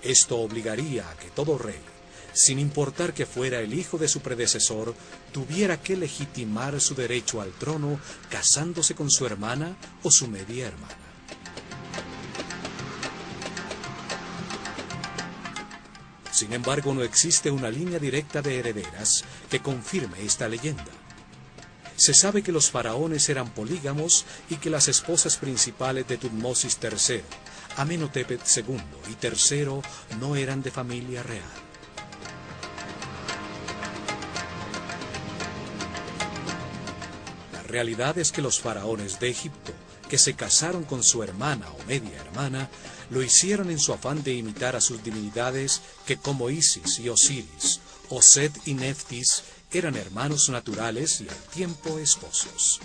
Esto obligaría a que todo rey, sin importar que fuera el hijo de su predecesor, tuviera que legitimar su derecho al trono casándose con su hermana o su media hermana. Sin embargo, no existe una línea directa de herederas que confirme esta leyenda. Se sabe que los faraones eran polígamos y que las esposas principales de Tutmosis III, Amenhotep II y III, no eran de familia real. La realidad es que los faraones de Egipto, que se casaron con su hermana o media hermana, lo hicieron en su afán de imitar a sus divinidades que, como Isis y Osiris, o Set y Neftis, eran hermanos naturales y al tiempo esposos.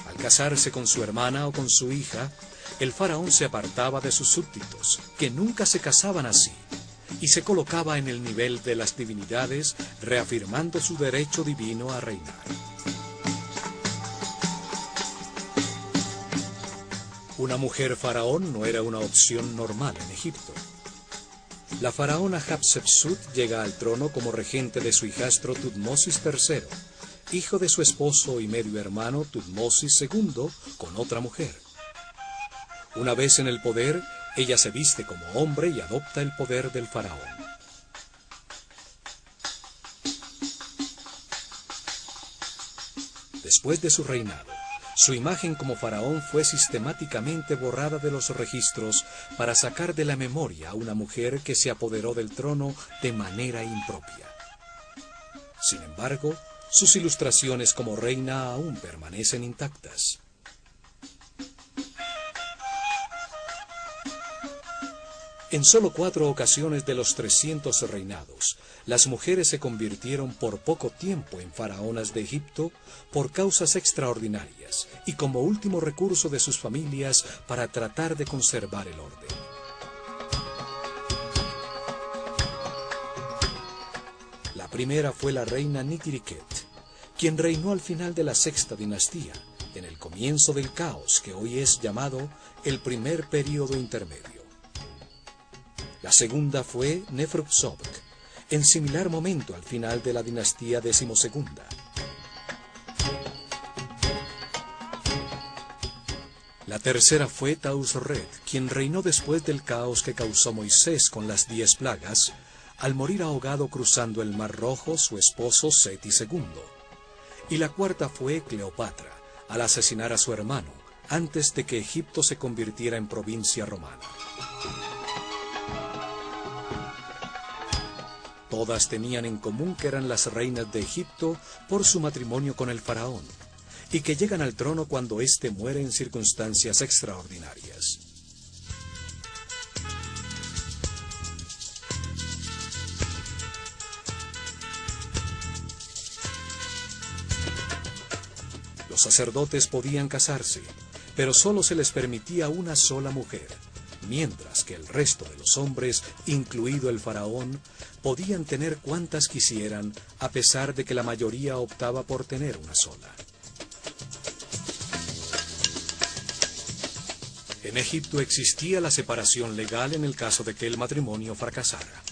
Al casarse con su hermana o con su hija, el faraón se apartaba de sus súbditos, que nunca se casaban así, y se colocaba en el nivel de las divinidades, reafirmando su derecho divino a reinar. Una mujer faraón no era una opción normal en Egipto. La faraona Hatshepsut llega al trono como regente de su hijastro Tutmosis III, hijo de su esposo y medio hermano Tutmosis II, con otra mujer. Una vez en el poder, ella se viste como hombre y adopta el poder del faraón. Después de su reinado, su imagen como faraón fue sistemáticamente borrada de los registros para sacar de la memoria a una mujer que se apoderó del trono de manera impropia. Sin embargo, sus ilustraciones como reina aún permanecen intactas. En solo 4 ocasiones de los 300 reinados, las mujeres se convirtieron por poco tiempo en faraonas de Egipto por causas extraordinarias y como último recurso de sus familias para tratar de conservar el orden. La primera fue la reina Nitiriket, quien reinó al final de la sexta dinastía, en el comienzo del caos que hoy es llamado el primer período intermedio. La segunda fue Neferupsobk, en similar momento al final de la dinastía decimosegunda. La tercera fue Tausret, quien reinó después del caos que causó Moisés con las 10 plagas, al morir ahogado cruzando el Mar Rojo su esposo Seti II. Y la cuarta fue Cleopatra, al asesinar a su hermano, antes de que Egipto se convirtiera en provincia romana. Todas tenían en común que eran las reinas de Egipto por su matrimonio con el faraón, y que llegan al trono cuando éste muere en circunstancias extraordinarias. Los sacerdotes podían casarse, pero solo se les permitía una sola mujer, mientras que el resto de los hombres, incluido el faraón, podían tener cuantas quisieran, a pesar de que la mayoría optaba por tener una sola. En Egipto existía la separación legal en el caso de que el matrimonio fracasara.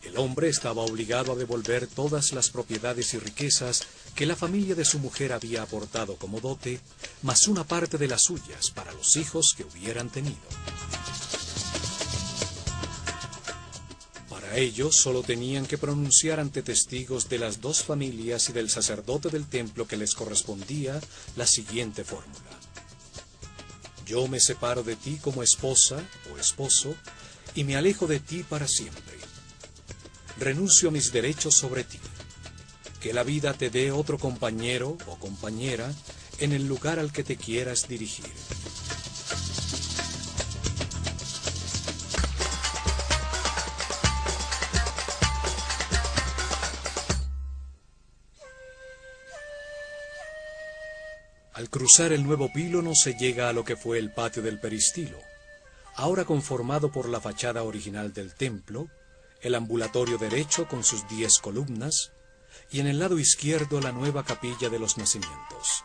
El hombre estaba obligado a devolver todas las propiedades y riquezas que la familia de su mujer había aportado como dote, más una parte de las suyas para los hijos que hubieran tenido. Para ello, solo tenían que pronunciar ante testigos de las 2 familias y del sacerdote del templo que les correspondía la siguiente fórmula: yo me separo de ti como esposa o esposo y me alejo de ti para siempre. Renuncio a mis derechos sobre ti. Que la vida te dé otro compañero o compañera en el lugar al que te quieras dirigir. Al cruzar el nuevo Pílono se llega a lo que fue el patio del peristilo, ahora conformado por la fachada original del templo, el ambulatorio derecho con sus 10 columnas, y en el lado izquierdo la nueva capilla de los nacimientos.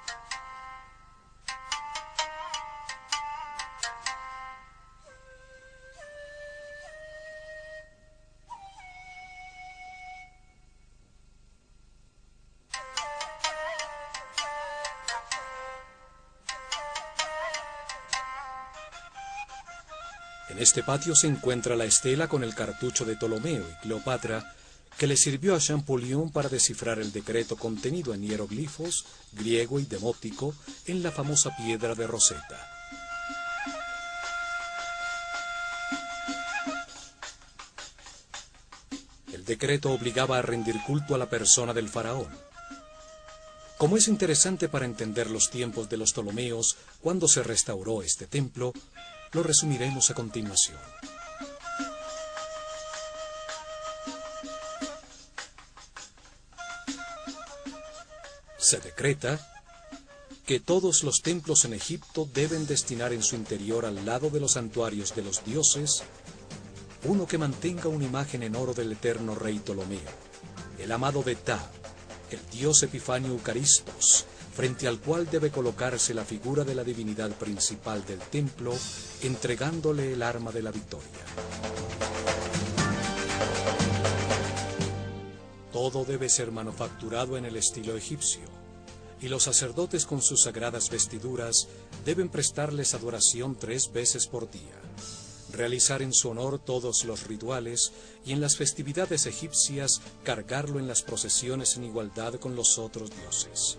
En este patio se encuentra la estela con el cartucho de Ptolomeo y Cleopatra, que le sirvió a Champollion para descifrar el decreto contenido en hieroglifos, griego y demótico, en la famosa piedra de Rosetta. El decreto obligaba a rendir culto a la persona del faraón. Como es interesante para entender los tiempos de los Ptolomeos cuando se restauró este templo, lo resumiremos a continuación. Se decreta que todos los templos en Egipto deben destinar en su interior al lado de los santuarios de los dioses uno que mantenga una imagen en oro del eterno rey Ptolomeo, el amado de Ptah, el dios Epifanio Eucaristos, frente al cual debe colocarse la figura de la divinidad principal del templo, entregándole el arma de la victoria. Todo debe ser manufacturado en el estilo egipcio, y los sacerdotes con sus sagradas vestiduras deben prestarles adoración 3 veces por día, realizar en su honor todos los rituales y en las festividades egipcias cargarlo en las procesiones en igualdad con los otros dioses.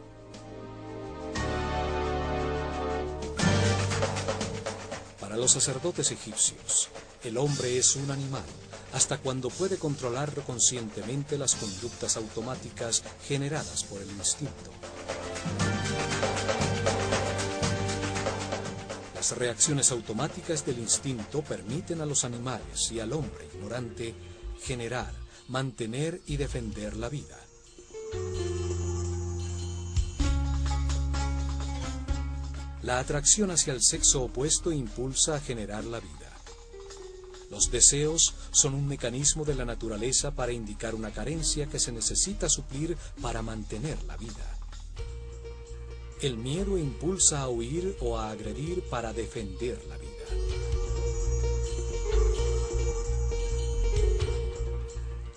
Para los sacerdotes egipcios, el hombre es un animal, hasta cuando puede controlar conscientemente las conductas automáticas generadas por el instinto. Las reacciones automáticas del instinto permiten a los animales y al hombre ignorante generar, mantener y defender la vida. La atracción hacia el sexo opuesto impulsa a generar la vida. Los deseos son un mecanismo de la naturaleza para indicar una carencia que se necesita suplir para mantener la vida. El miedo impulsa a huir o a agredir para defender la vida.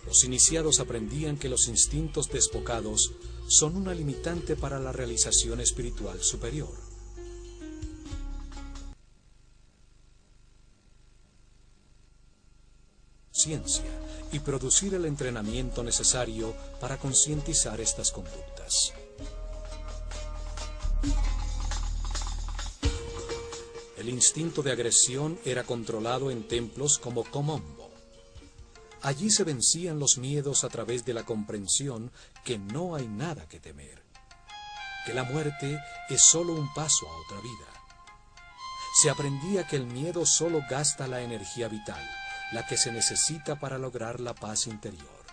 Los iniciados aprendían que los instintos desbocados son una limitante para la realización espiritual superior. Ciencia y producir el entrenamiento necesario para concientizar estas conductas. El instinto de agresión era controlado en templos como Komombo. Allí se vencían los miedos a través de la comprensión que no hay nada que temer, que la muerte es solo un paso a otra vida. Se aprendía que el miedo solo gasta la energía vital, la que se necesita para lograr la paz interior.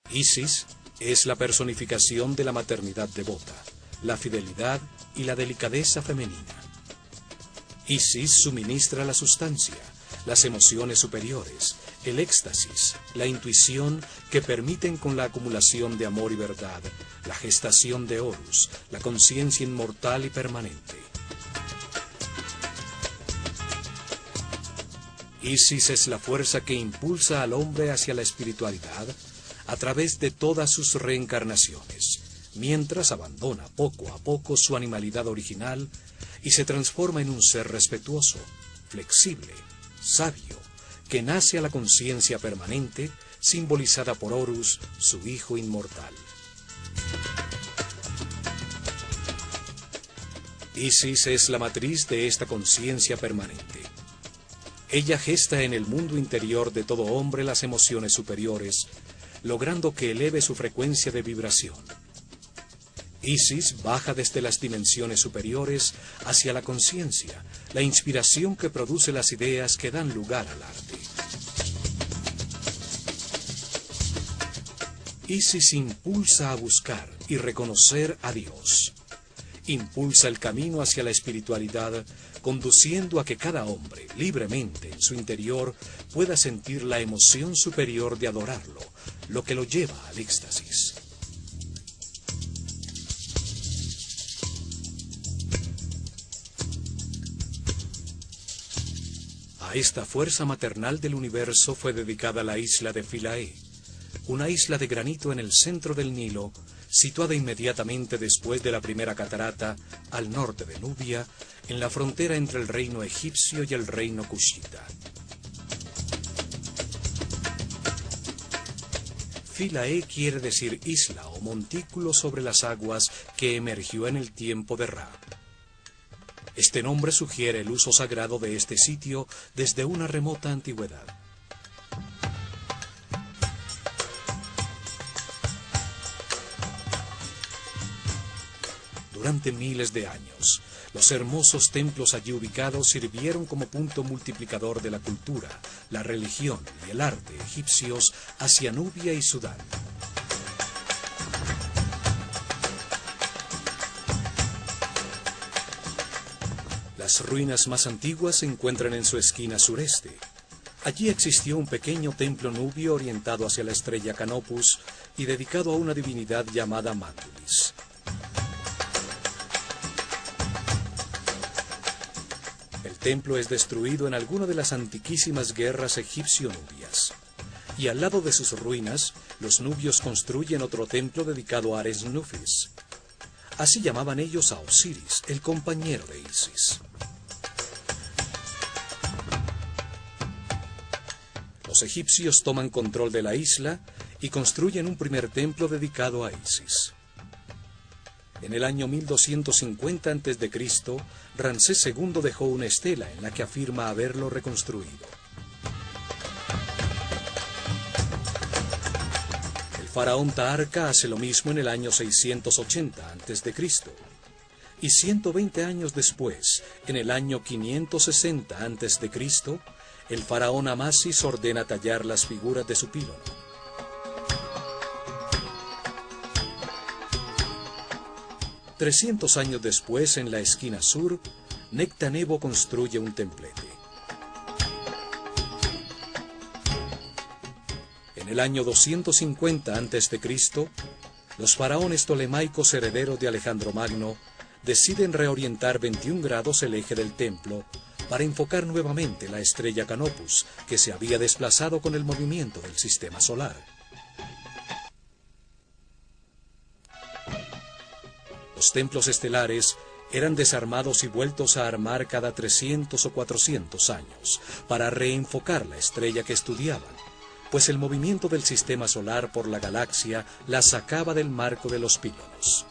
Isis es la personificación de la maternidad devota, la fidelidad y la delicadeza femenina. Isis suministra la sustancia, las emociones superiores, el éxtasis, la intuición que permiten con la acumulación de amor y verdad, la gestación de Horus, la conciencia inmortal y permanente. Isis es la fuerza que impulsa al hombre hacia la espiritualidad a través de todas sus reencarnaciones, mientras abandona poco a poco su animalidad original y se transforma en un ser respetuoso, flexible, sabio, que nace a la conciencia permanente, simbolizada por Horus, su hijo inmortal. Isis es la matriz de esta conciencia permanente. Ella gesta en el mundo interior de todo hombre las emociones superiores, logrando que eleve su frecuencia de vibración. Isis baja desde las dimensiones superiores hacia la conciencia, la inspiración que produce las ideas que dan lugar al arte. Isis impulsa a buscar y reconocer a Dios. Impulsa el camino hacia la espiritualidad conduciendo a que cada hombre, libremente en su interior, pueda sentir la emoción superior de adorarlo, lo que lo lleva al éxtasis. A esta fuerza maternal del universo fue dedicada la isla de Philae, una isla de granito en el centro del Nilo, situada inmediatamente después de la primera catarata, al norte de Nubia, en la frontera entre el reino egipcio y el reino cushita. Philae quiere decir isla o montículo sobre las aguas que emergió en el tiempo de Ra. Este nombre sugiere el uso sagrado de este sitio desde una remota antigüedad. Durante miles de años, los hermosos templos allí ubicados sirvieron como punto multiplicador de la cultura, la religión y el arte egipcios hacia Nubia y Sudán. Las ruinas más antiguas se encuentran en su esquina sureste. Allí existió un pequeño templo nubio orientado hacia la estrella Canopus y dedicado a una divinidad llamada Mandulis. El templo es destruido en alguna de las antiquísimas guerras egipcio-nubias. Y al lado de sus ruinas, los nubios construyen otro templo dedicado a Ares Nufis. Así llamaban ellos a Osiris, el compañero de Isis. Los egipcios toman control de la isla y construyen un primer templo dedicado a Isis. En el año 1250 a.C., Ramsés II dejó una estela en la que afirma haberlo reconstruido. El faraón Taharqa hace lo mismo en el año 680 a.C. Y 120 años después, en el año 560 a.C., el faraón Amasis ordena tallar las figuras de su pílono. $300 después, en la esquina sur, Nectanebo construye un templete. En el año 250 a.C., los faraones tolemaicos herederos de Alejandro Magno deciden reorientar 21 grados el eje del templo para enfocar nuevamente la estrella Canopus, que se había desplazado con el movimiento del sistema solar. Los templos estelares eran desarmados y vueltos a armar cada 300 o 400 años, para reenfocar la estrella que estudiaban, pues el movimiento del sistema solar por la galaxia la sacaba del marco de los pílonos.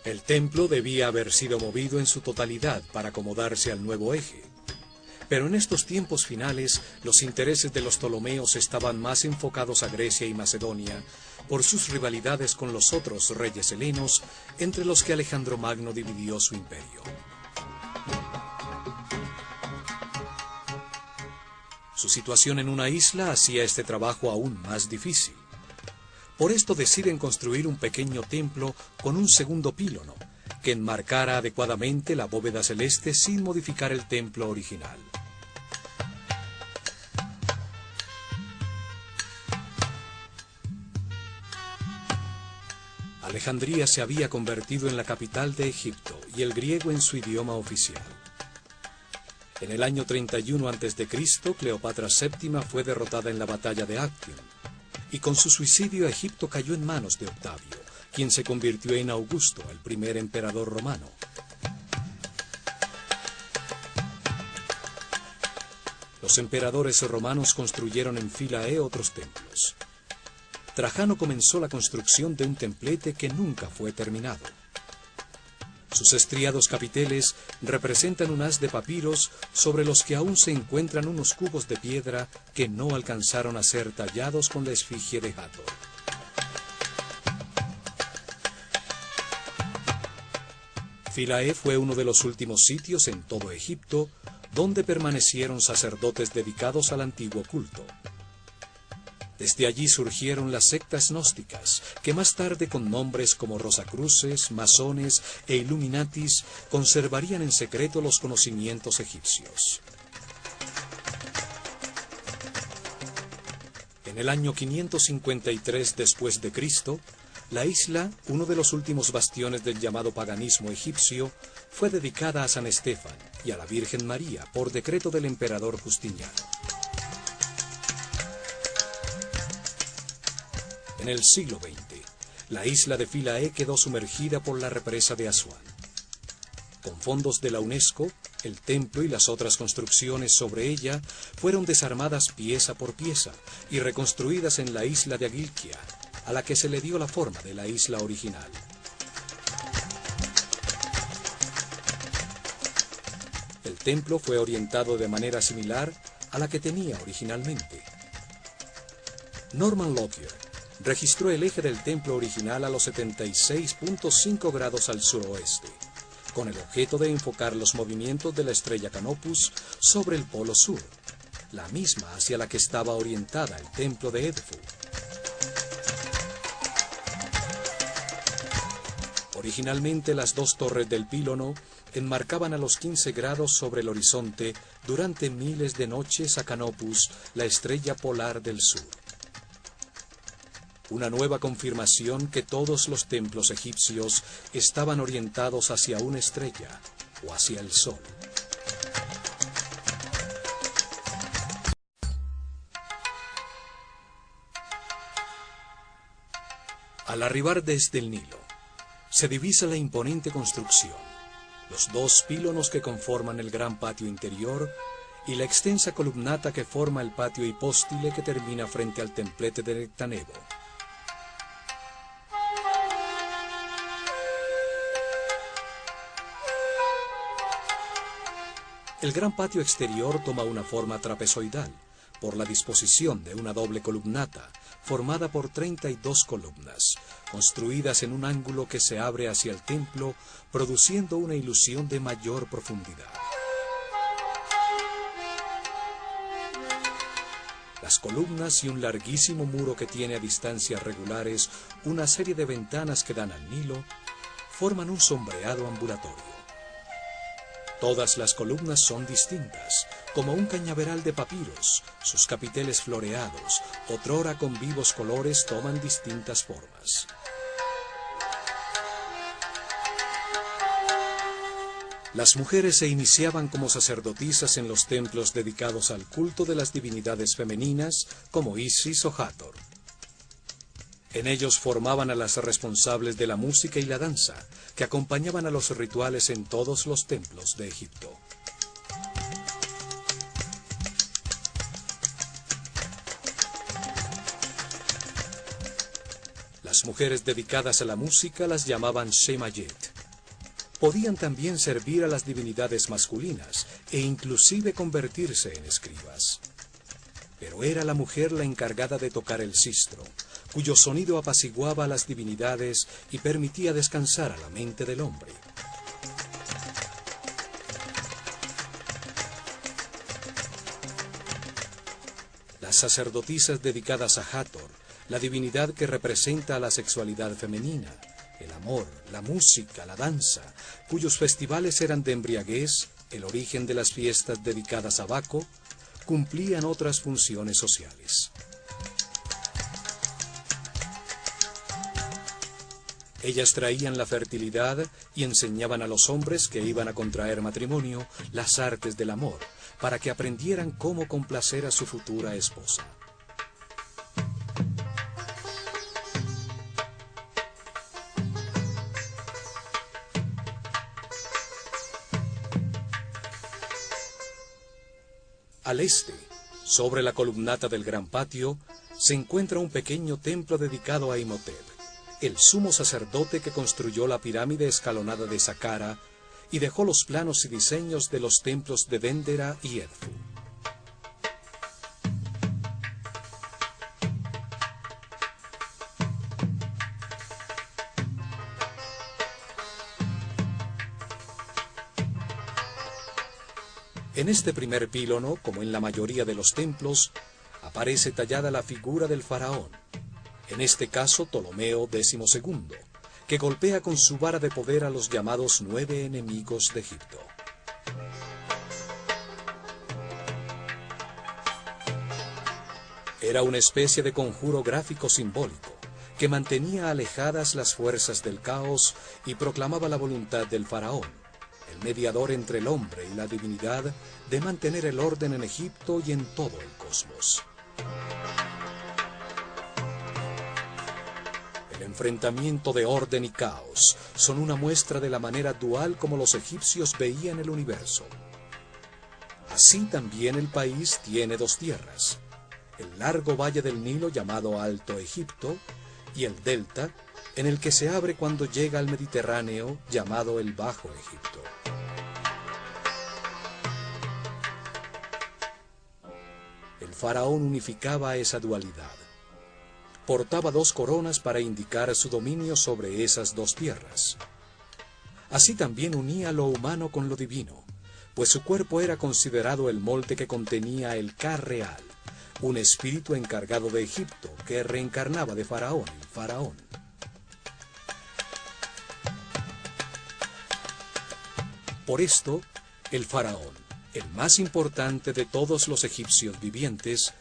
El templo debía haber sido movido en su totalidad para acomodarse al nuevo eje. Pero en estos tiempos finales, los intereses de los Ptolomeos estaban más enfocados a Grecia y Macedonia por sus rivalidades con los otros reyes helenos, entre los que Alejandro Magno dividió su imperio. Su situación en una isla hacía este trabajo aún más difícil. Por esto deciden construir un pequeño templo con un segundo pílono, que enmarcara adecuadamente la bóveda celeste sin modificar el templo original. Alejandría se había convertido en la capital de Egipto y el griego en su idioma oficial. En el año 31 a.C., Cleopatra VII fue derrotada en la batalla de Actium, y con su suicidio Egipto cayó en manos de Octavio, quien se convirtió en Augusto, el primer emperador romano. Los emperadores romanos construyeron en Philae otros templos. Trajano comenzó la construcción de un templete que nunca fue terminado. Sus estriados capiteles representan un haz de papiros sobre los que aún se encuentran unos cubos de piedra que no alcanzaron a ser tallados con la esfinge de Hathor. Philae fue uno de los últimos sitios en todo Egipto donde permanecieron sacerdotes dedicados al antiguo culto. Desde allí surgieron las sectas gnósticas, que más tarde con nombres como Rosacruces, masones e Illuminatis conservarían en secreto los conocimientos egipcios. En el año 553 después de Cristo, la isla, uno de los últimos bastiones del llamado paganismo egipcio, fue dedicada a San Estefan y a la Virgen María por decreto del emperador Justiniano. En el siglo XX, la isla de Philae quedó sumergida por la represa de Asuán. Con fondos de la UNESCO, el templo y las otras construcciones sobre ella fueron desarmadas pieza por pieza y reconstruidas en la isla de Agilkia, a la que se le dio la forma de la isla original. El templo fue orientado de manera similar a la que tenía originalmente. Norman Lockyer registró el eje del templo original a los 76.5 grados al suroeste, con el objeto de enfocar los movimientos de la estrella Canopus sobre el polo sur, la misma hacia la que estaba orientada el templo de Edfu. Originalmente las dos torres del pílono enmarcaban a los 15 grados sobre el horizonte durante miles de noches a Canopus, la estrella polar del sur. Una nueva confirmación que todos los templos egipcios estaban orientados hacia una estrella o hacia el sol. Al arribar desde el Nilo, se divisa la imponente construcción, los dos pílonos que conforman el gran patio interior y la extensa columnata que forma el patio hipóstile que termina frente al templete de Nectanebo. El gran patio exterior toma una forma trapezoidal, por la disposición de una doble columnata, formada por 32 columnas, construidas en un ángulo que se abre hacia el templo, produciendo una ilusión de mayor profundidad. Las columnas y un larguísimo muro que tiene a distancias regulares una serie de ventanas que dan al Nilo, forman un sombreado ambulatorio. Todas las columnas son distintas, como un cañaveral de papiros, sus capiteles floreados, otrora con vivos colores, toman distintas formas. Las mujeres se iniciaban como sacerdotisas en los templos dedicados al culto de las divinidades femeninas, como Isis o Hathor. En ellos formaban a las responsables de la música y la danza, que acompañaban a los rituales en todos los templos de Egipto. Las mujeres dedicadas a la música las llamaban Shemayet. Podían también servir a las divinidades masculinas e inclusive convertirse en escribas. Pero era la mujer la encargada de tocar el sistro, cuyo sonido apaciguaba a las divinidades y permitía descansar a la mente del hombre. Las sacerdotisas dedicadas a Hathor, la divinidad que representa a la sexualidad femenina, el amor, la música, la danza, cuyos festivales eran de embriaguez, el origen de las fiestas dedicadas a Baco, cumplían otras funciones sociales. Ellas traían la fertilidad y enseñaban a los hombres que iban a contraer matrimonio las artes del amor, para que aprendieran cómo complacer a su futura esposa. Al este, sobre la columnata del gran patio, se encuentra un pequeño templo dedicado a Imhotep, el sumo sacerdote que construyó la pirámide escalonada de Saqqara y dejó los planos y diseños de los templos de Dendera y Edfu. En este primer pílono, como en la mayoría de los templos, aparece tallada la figura del faraón, en este caso Ptolomeo XII, que golpea con su vara de poder a los llamados 9 enemigos de Egipto. Era una especie de conjuro gráfico simbólico que mantenía alejadas las fuerzas del caos y proclamaba la voluntad del faraón, el mediador entre el hombre y la divinidad, de mantener el orden en Egipto y en todo el cosmos. El enfrentamiento de orden y caos son una muestra de la manera dual como los egipcios veían el universo. Así también el país tiene dos tierras: el largo valle del Nilo llamado Alto Egipto y el delta, en el que se abre cuando llega al Mediterráneo, llamado el Bajo Egipto. El faraón unificaba esa dualidad. Portaba dos coronas para indicar su dominio sobre esas dos tierras. Así también unía lo humano con lo divino, pues su cuerpo era considerado el molde que contenía el Ka real, un espíritu encargado de Egipto que reencarnaba de Faraón en Faraón. Por esto, el Faraón, el más importante de todos los egipcios vivientes,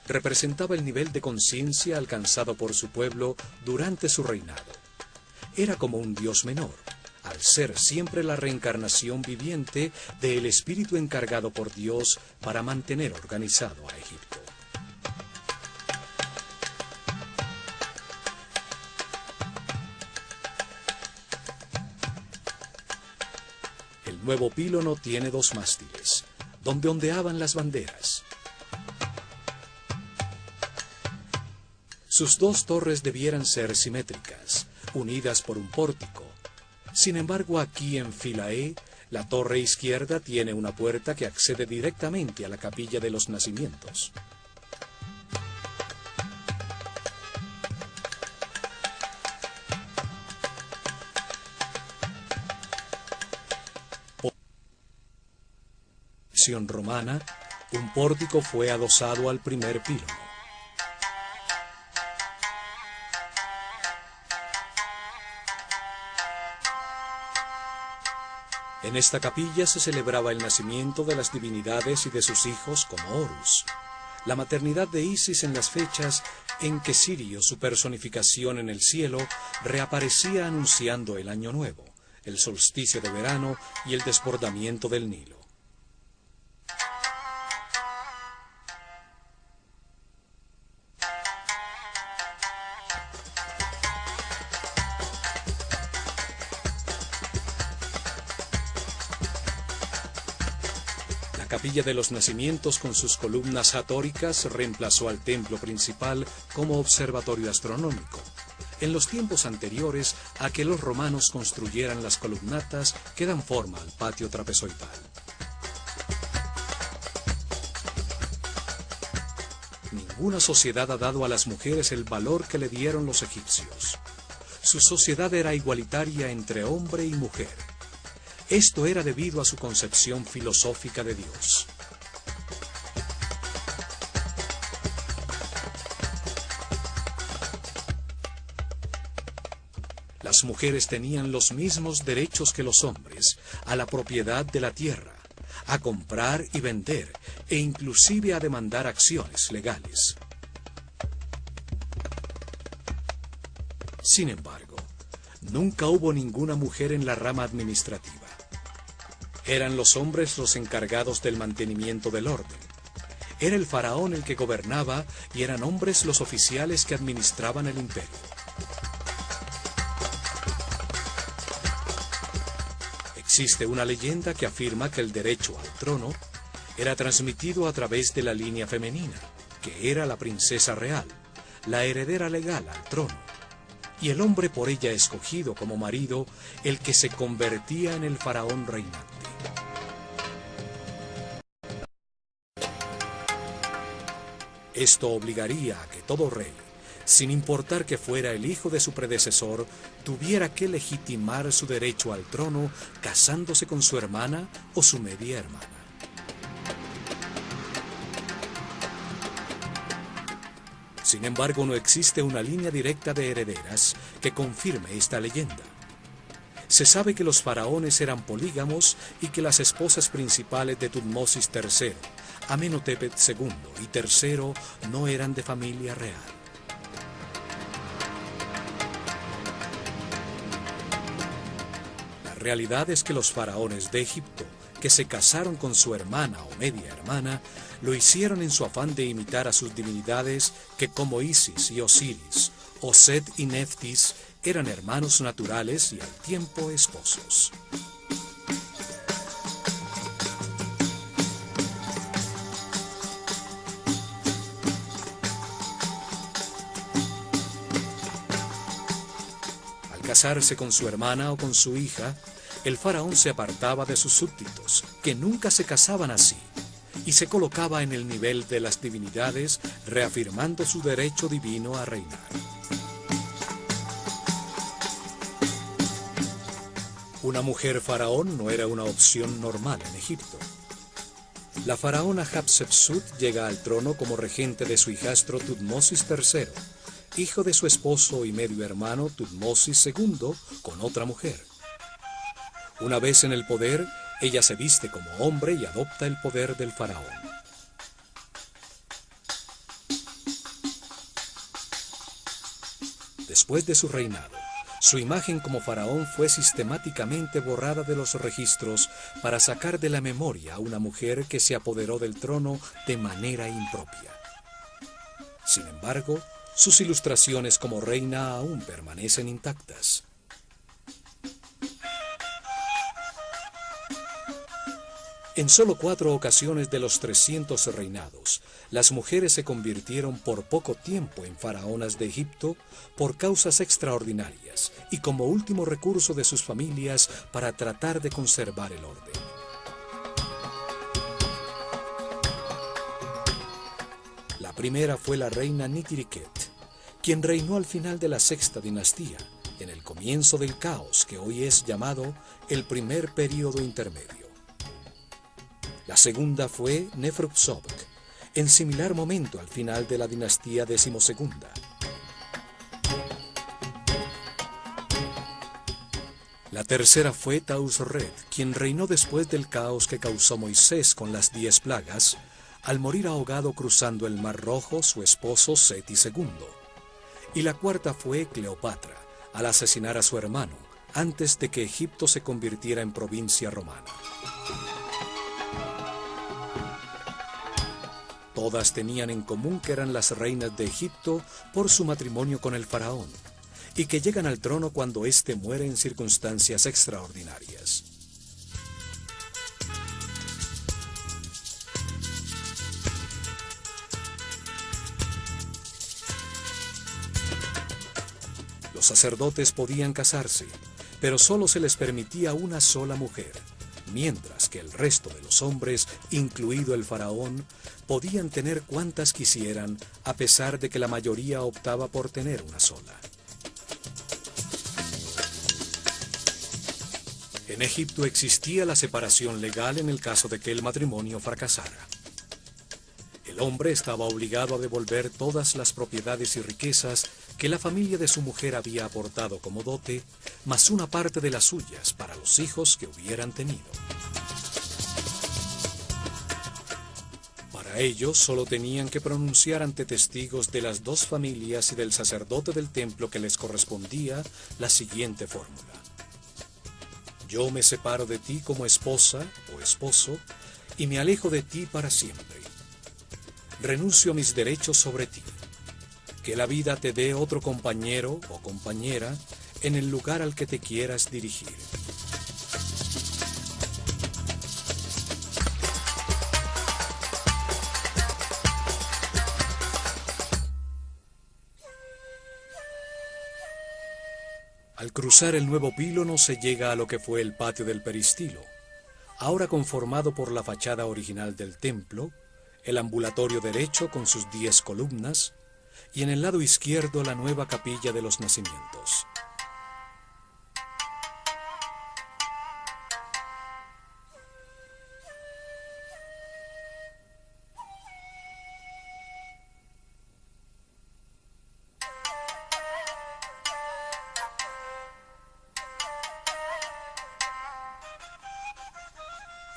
representaba el nivel de conciencia alcanzado por su pueblo durante su reinado. Era como un dios menor, al ser siempre la reencarnación viviente del espíritu encargado por Dios para mantener organizado a Egipto. El nuevo pílono tiene dos mástiles, donde ondeaban las banderas. Sus dos torres debieran ser simétricas, unidas por un pórtico. Sin embargo, aquí en Philae, la torre izquierda tiene una puerta que accede directamente a la capilla de los nacimientos. Romana, un pórtico fue adosado al primer pílono. En esta capilla se celebraba el nacimiento de las divinidades y de sus hijos como Horus, la maternidad de Isis en las fechas en que Sirio, su personificación en el cielo, reaparecía anunciando el año nuevo, el solsticio de verano y el desbordamiento del Nilo. La capilla de los nacimientos con sus columnas hatóricas reemplazó al templo principal como observatorio astronómico, en los tiempos anteriores a que los romanos construyeran las columnatas que dan forma al patio trapezoidal. Ninguna sociedad ha dado a las mujeres el valor que le dieron los egipcios. Su sociedad era igualitaria entre hombre y mujer. Esto era debido a su concepción filosófica de Dios. Las mujeres tenían los mismos derechos que los hombres a la propiedad de la tierra, a comprar y vender, e inclusive a demandar acciones legales. Sin embargo, nunca hubo ninguna mujer en la rama administrativa. Eran los hombres los encargados del mantenimiento del orden. Era el faraón el que gobernaba y eran hombres los oficiales que administraban el imperio. Existe una leyenda que afirma que el derecho al trono era transmitido a través de la línea femenina, que era la princesa real, la heredera legal al trono, y el hombre por ella escogido como marido, el que se convertía en el faraón reinante. Esto obligaría a que todo rey, sin importar que fuera el hijo de su predecesor, tuviera que legitimar su derecho al trono casándose con su hermana o su media hermana. Sin embargo, no existe una línea directa de herederas que confirme esta leyenda. Se sabe que los faraones eran polígamos y que las esposas principales de Tutmosis III, Amenhotep II y III, no eran de familia real. La realidad es que los faraones de Egipto, que se casaron con su hermana o media hermana, lo hicieron en su afán de imitar a sus divinidades que, como Isis y Osiris, o Set y Neftis, eran hermanos naturales y al tiempo esposos. Al casarse con su hermana o con su hija, el faraón se apartaba de sus súbditos, que nunca se casaban así, y se colocaba en el nivel de las divinidades, reafirmando su derecho divino a reinar. Una mujer faraón no era una opción normal en Egipto. La faraona Hatshepsut llega al trono como regente de su hijastro Tutmosis III, hijo de su esposo y medio hermano Tutmosis II, con otra mujer. Una vez en el poder, ella se viste como hombre y adopta el poder del faraón. Después de su reinado, su imagen como faraón fue sistemáticamente borrada de los registros para sacar de la memoria a una mujer que se apoderó del trono de manera impropia. Sin embargo, sus ilustraciones como reina aún permanecen intactas. En solo 4 ocasiones de los 300 reinados, las mujeres se convirtieron por poco tiempo en faraonas de Egipto por causas extraordinarias y como último recurso de sus familias para tratar de conservar el orden. La primera fue la reina Nitiriket, quien reinó al final de la sexta dinastía, en el comienzo del caos que hoy es llamado el primer período intermedio. La segunda fue Neferupsobk, en similar momento al final de la dinastía decimosegunda. La tercera fue Tausret, quien reinó después del caos que causó Moisés con las 10 plagas, al morir ahogado cruzando el Mar Rojo su esposo Seti II. Y la cuarta fue Cleopatra, al asesinar a su hermano, antes de que Egipto se convirtiera en provincia romana. Todas tenían en común que eran las reinas de Egipto por su matrimonio con el faraón, y que llegan al trono cuando éste muere en circunstancias extraordinarias. Los sacerdotes podían casarse, pero solo se les permitía una sola mujer, mientras que el resto de los hombres, incluido el faraón, podían tener cuantas quisieran, a pesar de que la mayoría optaba por tener una sola. En Egipto existía la separación legal en el caso de que el matrimonio fracasara. El hombre estaba obligado a devolver todas las propiedades y riquezas que la familia de su mujer había aportado como dote, más una parte de las suyas para los hijos que hubieran tenido. Para ello, solo tenían que pronunciar ante testigos de las 2 familias y del sacerdote del templo que les correspondía la siguiente fórmula: yo me separo de ti como esposa o esposo y me alejo de ti para siempre. Renuncio a mis derechos sobre ti. Que la vida te dé otro compañero o compañera en el lugar al que te quieras dirigir. Al cruzar el nuevo pílono se llega a lo que fue el patio del peristilo, ahora conformado por la fachada original del templo, el ambulatorio derecho con sus 10 columnas, y en el lado izquierdo la nueva capilla de los nacimientos.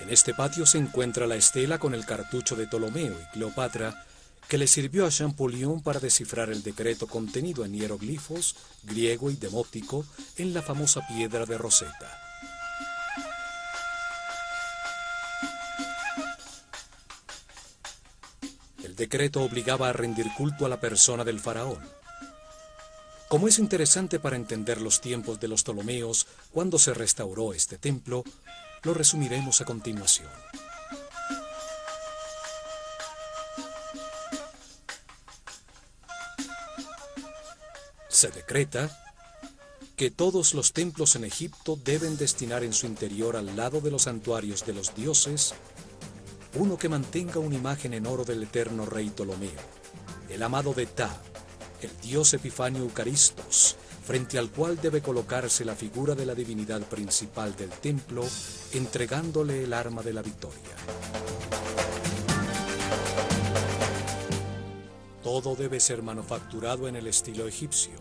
En este patio se encuentra la estela con el cartucho de Ptolomeo y Cleopatra que le sirvió a Champollion para descifrar el decreto contenido en hieroglifos griego y demótico en la famosa piedra de Rosetta. El decreto obligaba a rendir culto a la persona del faraón. Como es interesante para entender los tiempos de los Ptolomeos cuando se restauró este templo, lo resumiremos a continuación. Se decreta que todos los templos en Egipto deben destinar en su interior al lado de los santuarios de los dioses uno que mantenga una imagen en oro del eterno rey Ptolomeo, el amado de Ptah, el dios Epifanio Eucaristos, frente al cual debe colocarse la figura de la divinidad principal del templo, entregándole el arma de la victoria. Todo debe ser manufacturado en el estilo egipcio,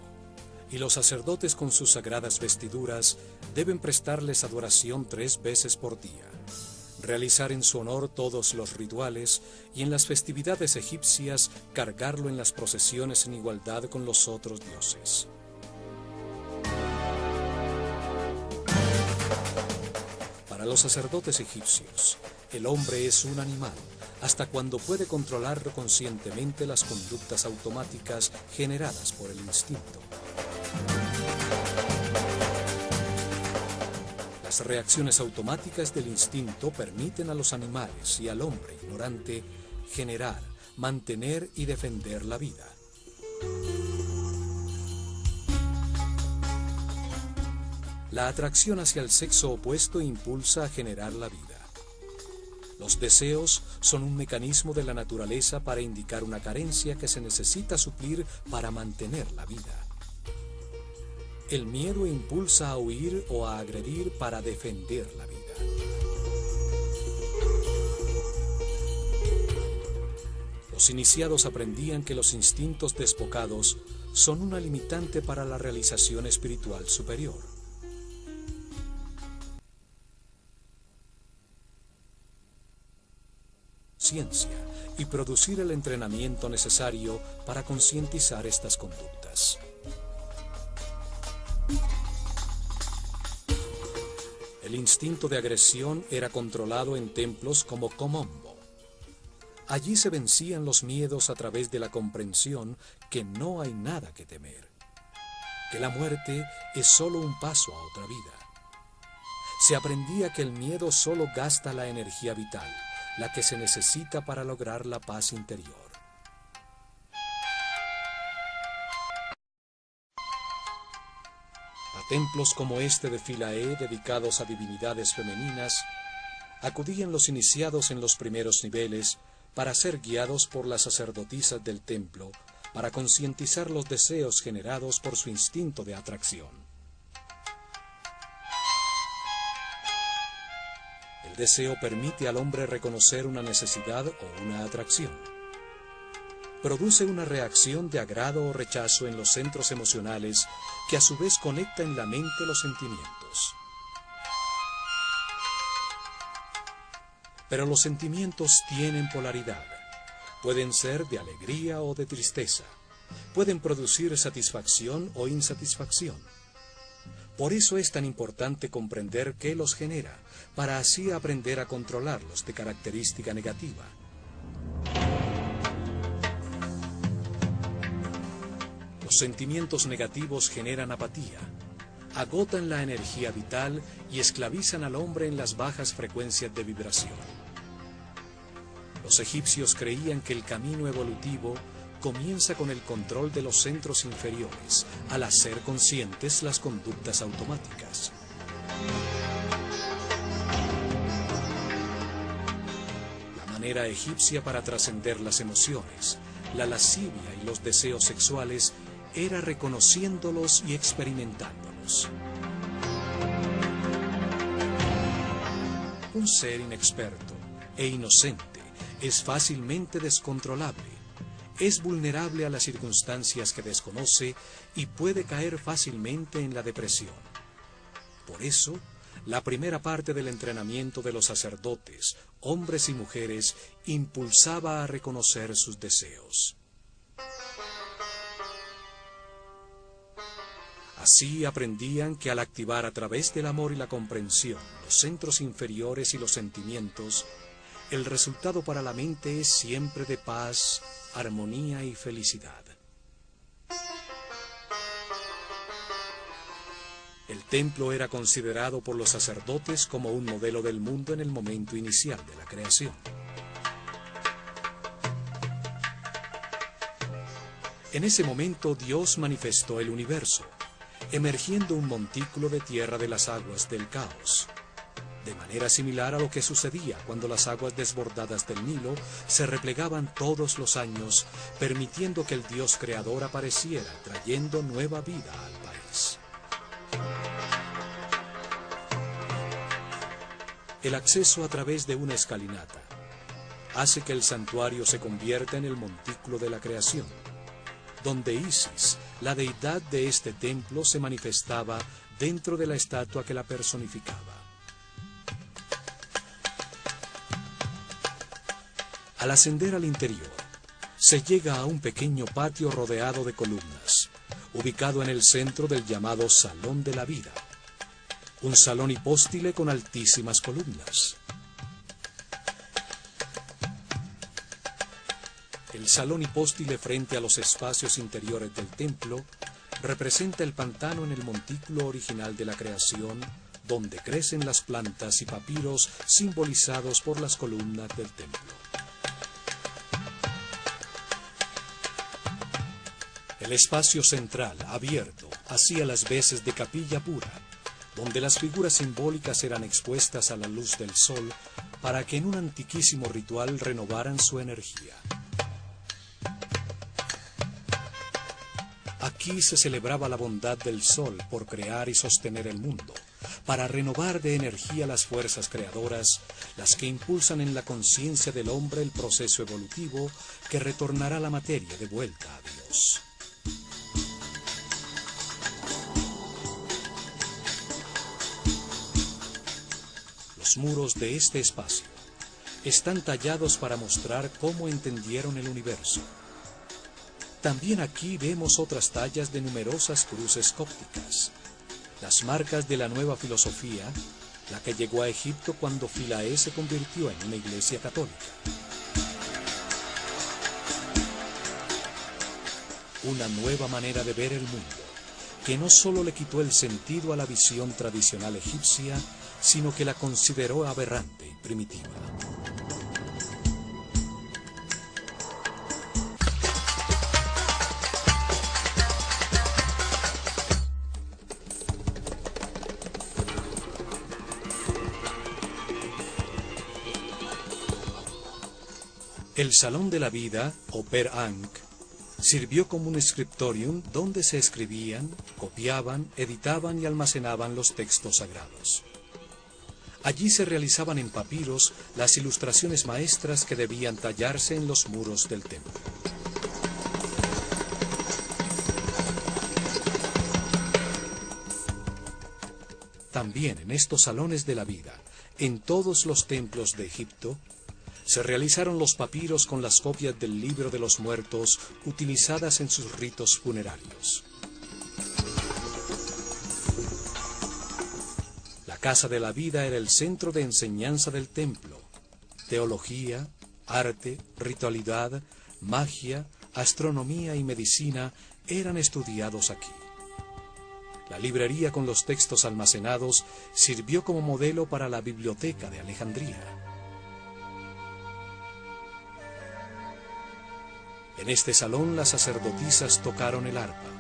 y los sacerdotes con sus sagradas vestiduras deben prestarles adoración 3 veces por día, realizar en su honor todos los rituales y en las festividades egipcias cargarlo en las procesiones en igualdad con los otros dioses. Para los sacerdotes egipcios, el hombre es un animal, hasta cuando puede controlar conscientemente las conductas automáticas generadas por el instinto. Las reacciones automáticas del instinto permiten a los animales y al hombre ignorante generar, mantener y defender la vida. La atracción hacia el sexo opuesto impulsa a generar la vida. Los deseos son un mecanismo de la naturaleza para indicar una carencia que se necesita suplir para mantener la vida. El miedo impulsa a huir o a agredir para defender la vida. Los iniciados aprendían que los instintos desbocados son una limitante para la realización espiritual superior. Ciencia y producir el entrenamiento necesario para concientizar estas conductas. El instinto de agresión era controlado en templos como Komombo. Allí se vencían los miedos a través de la comprensión que no hay nada que temer, que la muerte es solo un paso a otra vida. Se aprendía que el miedo solo gasta la energía vital, la que se necesita para lograr la paz interior. A templos como este de Philae, dedicados a divinidades femeninas, acudían los iniciados en los primeros niveles para ser guiados por las sacerdotisas del templo, para concientizar los deseos generados por su instinto de atracción. El deseo permite al hombre reconocer una necesidad o una atracción. Produce una reacción de agrado o rechazo en los centros emocionales que a su vez conecta en la mente los sentimientos. Pero los sentimientos tienen polaridad. Pueden ser de alegría o de tristeza. Pueden producir satisfacción o insatisfacción. Por eso es tan importante comprender qué los genera, para así aprender a controlarlos de característica negativa. Los sentimientos negativos generan apatía, agotan la energía vital y esclavizan al hombre en las bajas frecuencias de vibración. Los egipcios creían que el camino evolutivo comienza con el control de los centros inferiores, al hacer conscientes las conductas automáticas. La manera egipcia para trascender las emociones, la lascivia y los deseos sexuales era reconociéndolos y experimentándolos. Un ser inexperto e inocente es fácilmente descontrolable, es vulnerable a las circunstancias que desconoce y puede caer fácilmente en la depresión. Por eso, la primera parte del entrenamiento de los sacerdotes, hombres y mujeres, impulsaba a reconocer sus deseos. Así aprendían que al activar a través del amor y la comprensión los centros inferiores y los sentimientos, el resultado para la mente es siempre de paz, armonía y felicidad. El templo era considerado por los sacerdotes como un modelo del mundo en el momento inicial de la creación. En ese momento Dios manifestó el universo, emergiendo un montículo de tierra de las aguas del caos, de manera similar a lo que sucedía cuando las aguas desbordadas del Nilo se replegaban todos los años, permitiendo que el Dios creador apareciera, trayendo nueva vida al país. El acceso a través de una escalinata hace que el santuario se convierta en el montículo de la creación, donde Isis, la deidad de este templo, se manifestaba dentro de la estatua que la personificaba. Al ascender al interior, se llega a un pequeño patio rodeado de columnas, ubicado en el centro del llamado Salón de la Vida, un salón hipóstile con altísimas columnas. El salón hipóstile frente a los espacios interiores del templo representa el pantano en el montículo original de la creación, donde crecen las plantas y papiros simbolizados por las columnas del templo. El espacio central, abierto, hacía las veces de capilla pura, donde las figuras simbólicas eran expuestas a la luz del sol para que en un antiquísimo ritual renovaran su energía. Aquí se celebraba la bondad del sol por crear y sostener el mundo, para renovar de energía las fuerzas creadoras, las que impulsan en la conciencia del hombre el proceso evolutivo que retornará la materia de vuelta a Dios. Los muros de este espacio están tallados para mostrar cómo entendieron el universo. También aquí vemos otras tallas de numerosas cruces cópticas, las marcas de la nueva filosofía, la que llegó a Egipto cuando Philae se convirtió en una iglesia católica. Una nueva manera de ver el mundo, que no solo le quitó el sentido a la visión tradicional egipcia, sino que la consideró aberrante y primitiva. El Salón de la Vida, o Per Ankh, sirvió como un scriptorium donde se escribían, copiaban, editaban y almacenaban los textos sagrados. Allí se realizaban en papiros las ilustraciones maestras que debían tallarse en los muros del templo. También en estos salones de la vida, en todos los templos de Egipto, se realizaron los papiros con las copias del libro de los muertos utilizadas en sus ritos funerarios. La Casa de la Vida era el centro de enseñanza del templo. Teología, arte, ritualidad, magia, astronomía y medicina eran estudiados aquí. La librería con los textos almacenados sirvió como modelo para la Biblioteca de Alejandría. En este salón las sacerdotisas tocaron el arpa,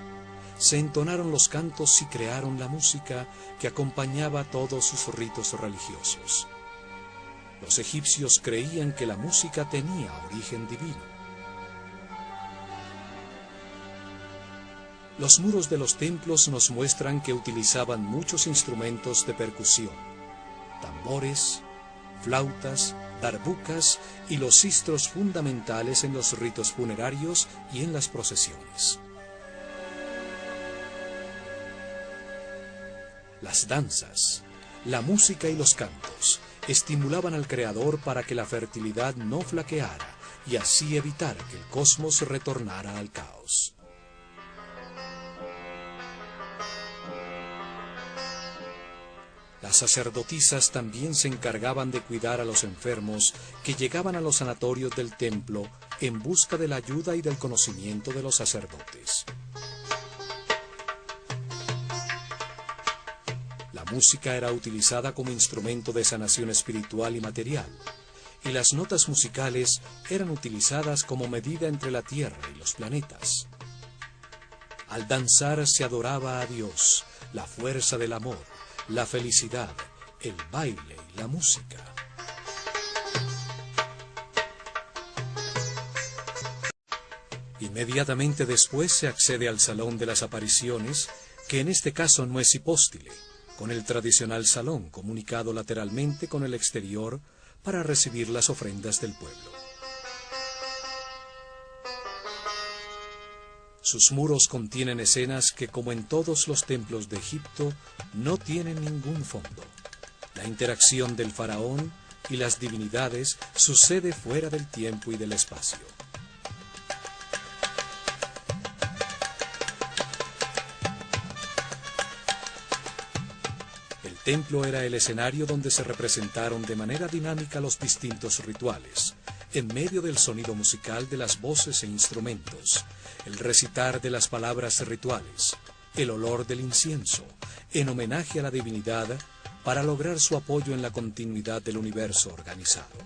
se entonaron los cantos y crearon la música que acompañaba todos sus ritos religiosos. Los egipcios creían que la música tenía origen divino. Los muros de los templos nos muestran que utilizaban muchos instrumentos de percusión, tambores, flautas, darbucas y los sistros fundamentales en los ritos funerarios y en las procesiones. Las danzas, La música y los cantos estimulaban al Creador para que la fertilidad no flaqueara y así evitar que el cosmos retornara al caos. Las sacerdotisas también se encargaban de cuidar a los enfermos que llegaban a los sanatorios del templo en busca de la ayuda y del conocimiento de los sacerdotes. La música era utilizada como instrumento de sanación espiritual y material, y las notas musicales eran utilizadas como medida entre la tierra y los planetas. Al danzar se adoraba a Dios, la fuerza del amor, la felicidad, el baile y la música. Inmediatamente después se accede al salón de las apariciones, que en este caso no es hipóstile, con el tradicional salón comunicado lateralmente con el exterior para recibir las ofrendas del pueblo. Sus muros contienen escenas que, como en todos los templos de Egipto, no tienen ningún fondo. La interacción del faraón y las divinidades sucede fuera del tiempo y del espacio. El templo era el escenario donde se representaron de manera dinámica los distintos rituales, en medio del sonido musical de las voces e instrumentos, el recitar de las palabras rituales, el olor del incienso, en homenaje a la divinidad, para lograr su apoyo en la continuidad del universo organizado.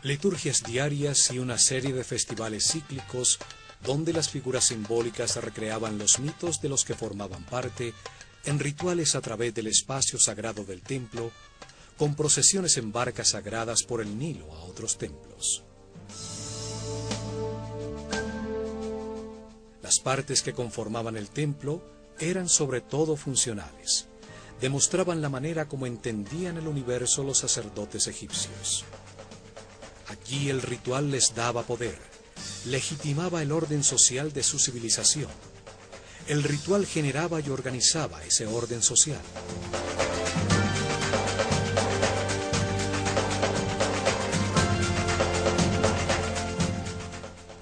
Liturgias diarias y una serie de festivales cíclicos, donde las figuras simbólicas recreaban los mitos de los que formaban parte, en rituales a través del espacio sagrado del templo, con procesiones en barcas sagradas por el Nilo a otros templos. Las partes que conformaban el templo eran sobre todo funcionales. Demostraban la manera como entendían el universo los sacerdotes egipcios. Allí el ritual les daba poder, legitimaba el orden social de su civilización. El ritual generaba y organizaba ese orden social.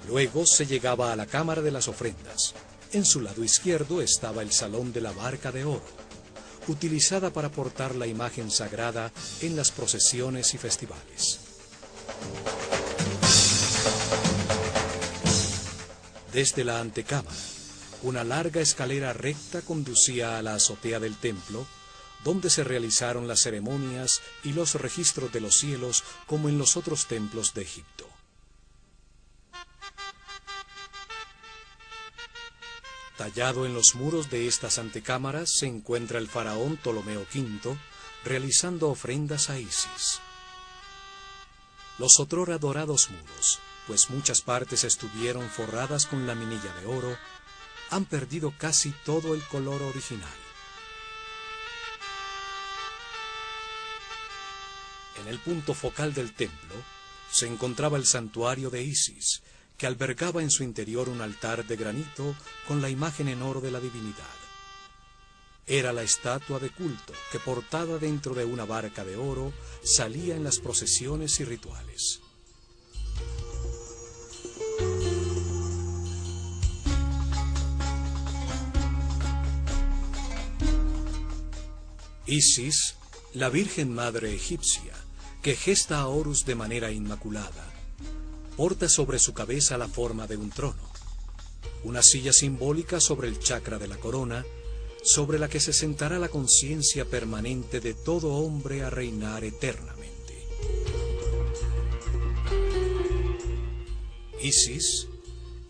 Luego se llegaba a la cámara de las ofrendas. En su lado izquierdo estaba el salón de la barca de oro, utilizada para portar la imagen sagrada en las procesiones y festivales. Desde la antecámara, una larga escalera recta conducía a la azotea del templo, donde se realizaron las ceremonias y los registros de los cielos como en los otros templos de Egipto. Tallado en los muros de estas antecámaras se encuentra el faraón Ptolomeo V realizando ofrendas a Isis. Los otrora dorados muros, pues muchas partes estuvieron forradas con laminilla de oro, han perdido casi todo el color original. En el punto focal del templo se encontraba el santuario de Isis, que albergaba en su interior un altar de granito con la imagen en oro de la divinidad. Era la estatua de culto que, portada dentro de una barca de oro, salía en las procesiones y rituales. Isis, la Virgen Madre egipcia, que gesta a Horus de manera inmaculada, porta sobre su cabeza la forma de un trono, una silla simbólica sobre el chakra de la corona, sobre la que se sentará la conciencia permanente de todo hombre a reinar eternamente. Isis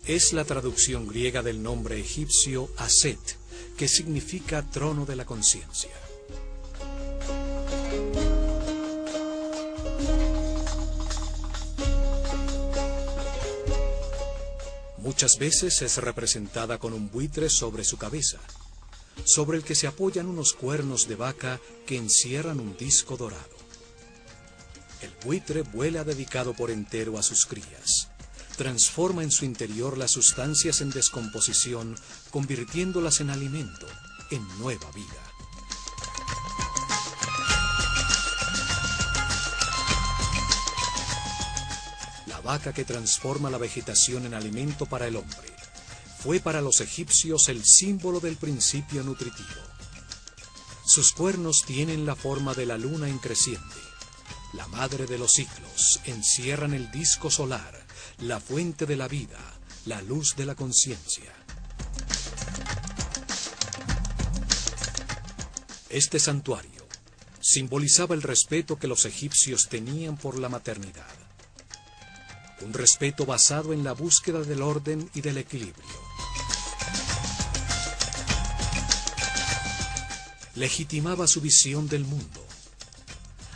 es la traducción griega del nombre egipcio Aset, que significa trono de la conciencia. Muchas veces es representada con un buitre sobre su cabeza, sobre el que se apoyan unos cuernos de vaca que encierran un disco dorado. El buitre vuela dedicado por entero a sus crías, transforma en su interior las sustancias en descomposición, convirtiéndolas en alimento, en nueva vida. La vaca que transforma la vegetación en alimento para el hombre fue para los egipcios el símbolo del principio nutritivo. Sus cuernos tienen la forma de la luna en creciente. La madre de los ciclos encierran el disco solar, la fuente de la vida, la luz de la conciencia. Este santuario simbolizaba el respeto que los egipcios tenían por la maternidad. Un respeto basado en la búsqueda del orden y del equilibrio. Legitimaba su visión del mundo.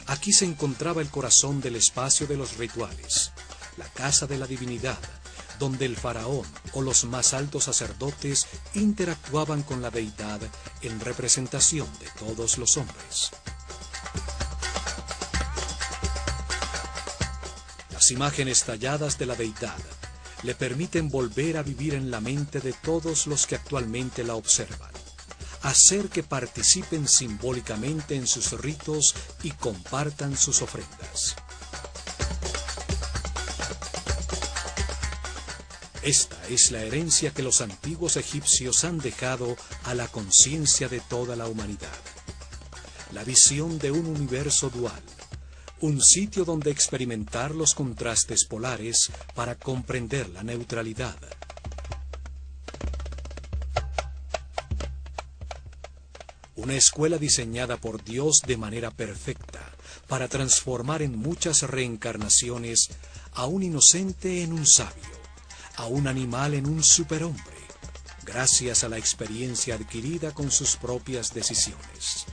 Aquí se encontraba el corazón del espacio de los rituales, la casa de la divinidad, donde el faraón o los más altos sacerdotes interactuaban con la deidad en representación de todos los hombres. Las imágenes talladas de la deidad le permiten volver a vivir en la mente de todos los que actualmente la observan, hacer que participen simbólicamente en sus ritos y compartan sus ofrendas. Esta es la herencia que los antiguos egipcios han dejado a la conciencia de toda la humanidad. La visión de un universo dual, un sitio donde experimentar los contrastes polares para comprender la neutralidad. Una escuela diseñada por Dios de manera perfecta para transformar en muchas reencarnaciones a un inocente en un sabio, a un animal en un superhombre, gracias a la experiencia adquirida con sus propias decisiones.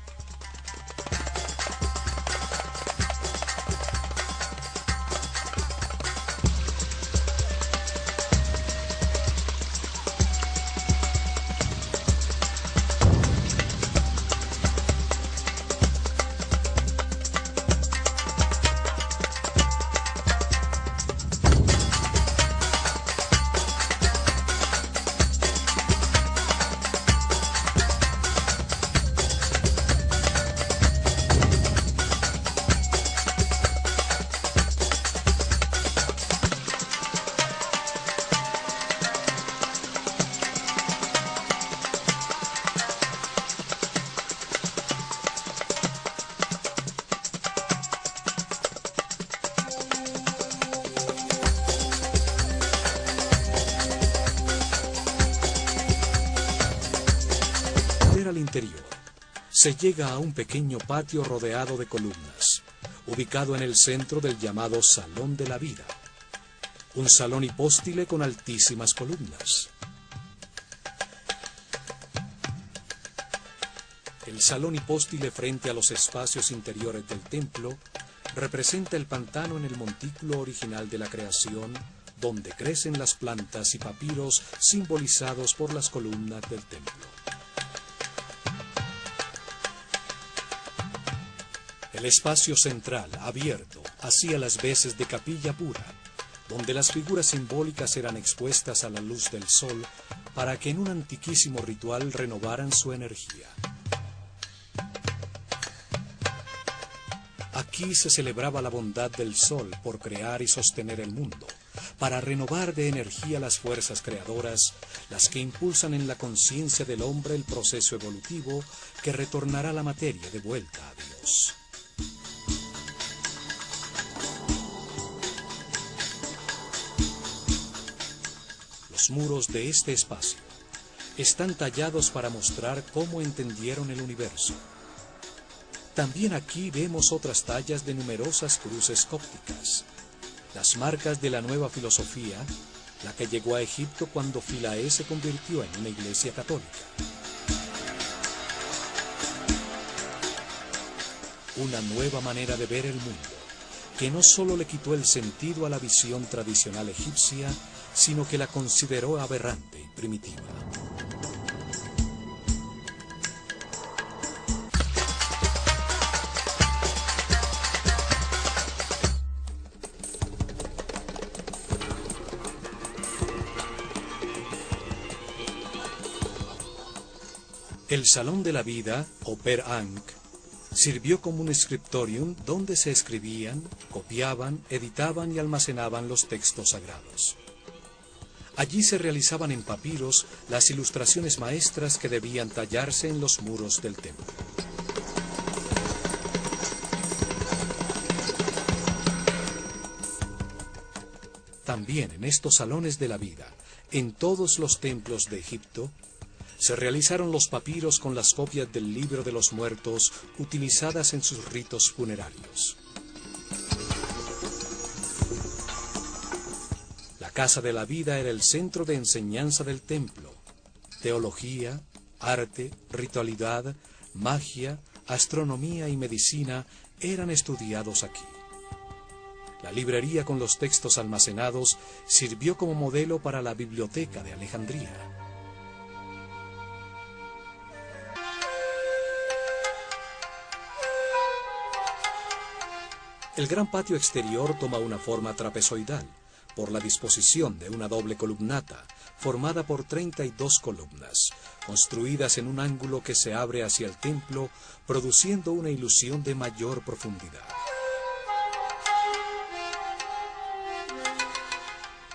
Al interior, se llega a un pequeño patio rodeado de columnas, ubicado en el centro del llamado Salón de la Vida. Un salón hipóstile con altísimas columnas. El salón hipóstile frente a los espacios interiores del templo representa el pantano en el montículo original de la creación, donde crecen las plantas y papiros simbolizados por las columnas del templo. El espacio central, abierto, hacía las veces de capilla pura, donde las figuras simbólicas eran expuestas a la luz del sol para que en un antiquísimo ritual renovaran su energía. Aquí se celebraba la bondad del sol por crear y sostener el mundo, para renovar de energía las fuerzas creadoras, las que impulsan en la conciencia del hombre el proceso evolutivo que retornará la materia de vuelta a Dios. Los muros de este espacio están tallados para mostrar cómo entendieron el universo. También aquí vemos otras tallas de numerosas cruces cópticas, las marcas de la nueva filosofía, la que llegó a Egipto cuando Philae se convirtió en una iglesia católica. Una nueva manera de ver el mundo, que no solo le quitó el sentido a la visión tradicional egipcia, sino que la consideró aberrante y primitiva. El Salón de la Vida, o Per Ankh, sirvió como un scriptorium donde se escribían, copiaban, editaban y almacenaban los textos sagrados. Allí se realizaban en papiros las ilustraciones maestras que debían tallarse en los muros del templo. También en estos salones de la vida, en todos los templos de Egipto, se realizaron los papiros con las copias del libro de los muertos utilizadas en sus ritos funerarios. La Casa de la Vida era el centro de enseñanza del templo. Teología, arte, ritualidad, magia, astronomía y medicina eran estudiados aquí. La librería con los textos almacenados sirvió como modelo para la Biblioteca de Alejandría. El gran patio exterior toma una forma trapezoidal, por la disposición de una doble columnata, formada por 32 columnas, construidas en un ángulo que se abre hacia el templo, produciendo una ilusión de mayor profundidad.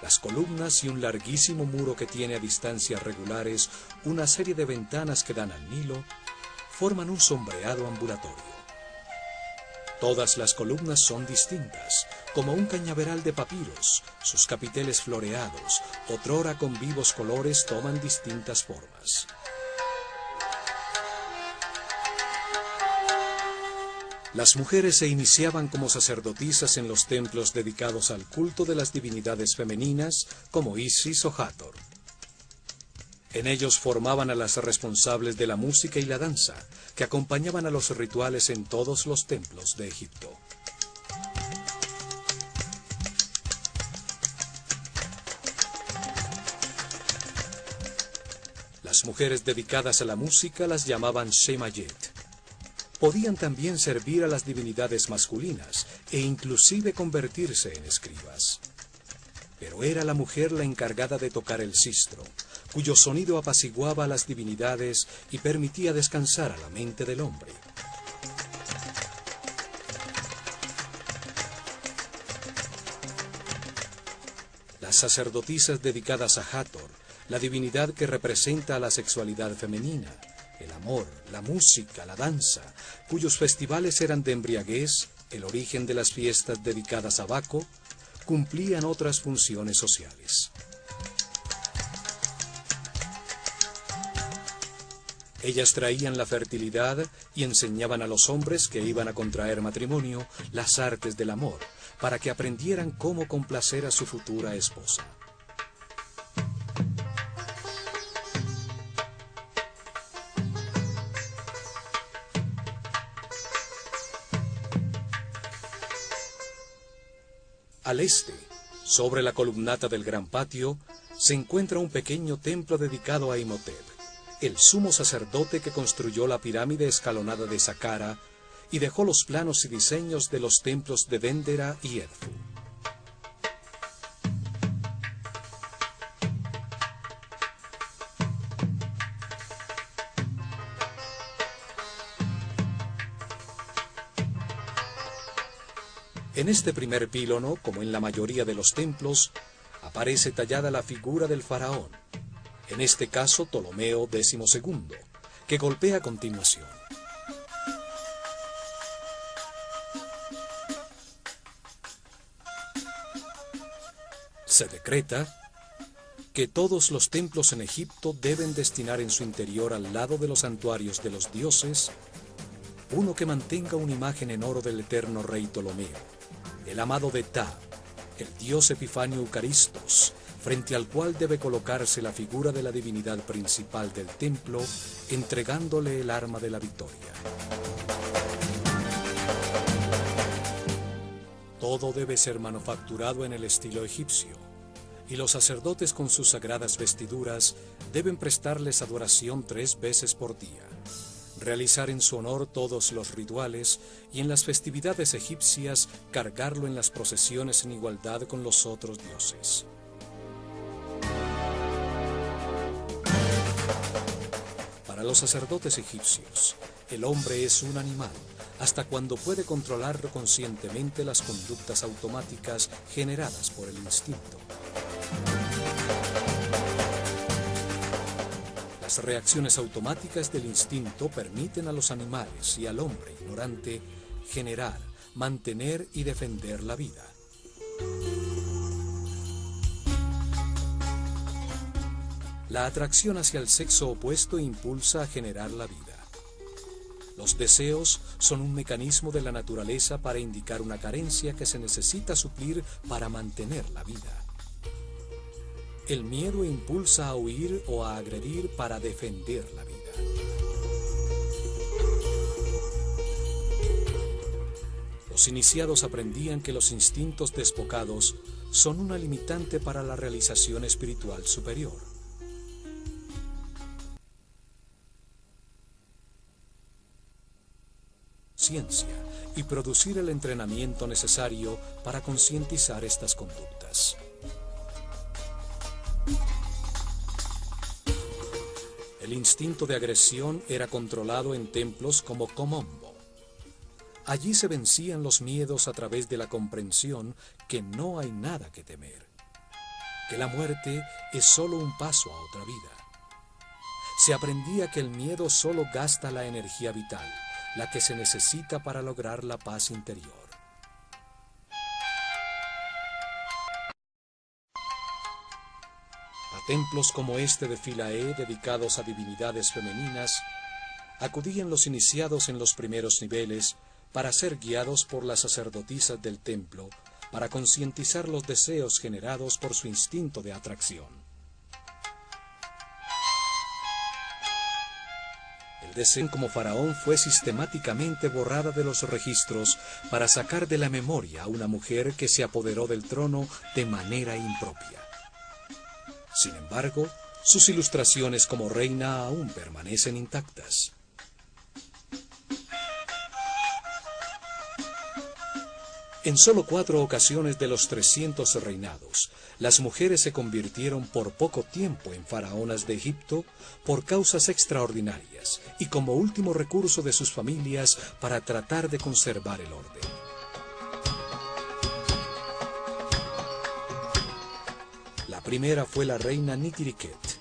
Las columnas y un larguísimo muro que tiene a distancias regulares una serie de ventanas que dan al Nilo, forman un sombreado ambulatorio. Todas las columnas son distintas, como un cañaveral de papiros, sus capiteles floreados, otrora con vivos colores, toman distintas formas. Las mujeres se iniciaban como sacerdotisas en los templos dedicados al culto de las divinidades femeninas, como Isis o Hathor. En ellos formaban a las responsables de la música y la danza, que acompañaban a los rituales en todos los templos de Egipto. Las mujeres dedicadas a la música las llamaban Shemayet. Podían también servir a las divinidades masculinas e inclusive convertirse en escribas. Pero era la mujer la encargada de tocar el sistro, cuyo sonido apaciguaba a las divinidades y permitía descansar a la mente del hombre. Las sacerdotisas dedicadas a Hathor, la divinidad que representa a la sexualidad femenina, el amor, la música, la danza, cuyos festivales eran de embriaguez, el origen de las fiestas dedicadas a Baco, cumplían otras funciones sociales. Ellas traían la fertilidad y enseñaban a los hombres que iban a contraer matrimonio las artes del amor, para que aprendieran cómo complacer a su futura esposa. Al este, sobre la columnata del gran patio, se encuentra un pequeño templo dedicado a Imhotep, el sumo sacerdote que construyó la pirámide escalonada de Saqqara y dejó los planos y diseños de los templos de Dendera y Edfu. En este primer pílono, como en la mayoría de los templos, aparece tallada la figura del faraón, en este caso Ptolomeo XII, que golpea a continuación. Se decreta que todos los templos en Egipto deben destinar en su interior al lado de los santuarios de los dioses, uno que mantenga una imagen en oro del eterno rey Ptolomeo, el amado de Ptah, el dios Epifanio Eucaristos, frente al cual debe colocarse la figura de la divinidad principal del templo, entregándole el arma de la victoria. Todo debe ser manufacturado en el estilo egipcio, y los sacerdotes con sus sagradas vestiduras deben prestarles adoración 3 veces por día, realizar en su honor todos los rituales y en las festividades egipcias cargarlo en las procesiones en igualdad con los otros dioses. Para los sacerdotes egipcios, el hombre es un animal hasta cuando puede controlar conscientemente las conductas automáticas generadas por el instinto. Las reacciones automáticas del instinto permiten a los animales y al hombre ignorante generar, mantener y defender la vida. La atracción hacia el sexo opuesto impulsa a generar la vida. Los deseos son un mecanismo de la naturaleza para indicar una carencia que se necesita suplir para mantener la vida. El miedo impulsa a huir o a agredir para defender la vida. Los iniciados aprendían que los instintos desbocados son una limitante para la realización espiritual superior. Ciencia y producir el entrenamiento necesario para concientizar estas conductas. El instinto de agresión era controlado en templos como Komombo. Allí se vencían los miedos a través de la comprensión que no hay nada que temer, que la muerte es solo un paso a otra vida. Se aprendía que el miedo solo gasta la energía vital, la que se necesita para lograr la paz interior. A templos como este de Philae, dedicados a divinidades femeninas, acudían los iniciados en los primeros niveles para ser guiados por las sacerdotisas del templo, para concientizar los deseos generados por su instinto de atracción. El deseo como faraón fue sistemáticamente borrada de los registros para sacar de la memoria a una mujer que se apoderó del trono de manera impropia. Sin embargo, sus ilustraciones como reina aún permanecen intactas. En solo 4 ocasiones de los 300 reinados, las mujeres se convirtieron por poco tiempo en faraonas de Egipto por causas extraordinarias y como último recurso de sus familias para tratar de conservar el orden. La primera fue la reina Nitiriket,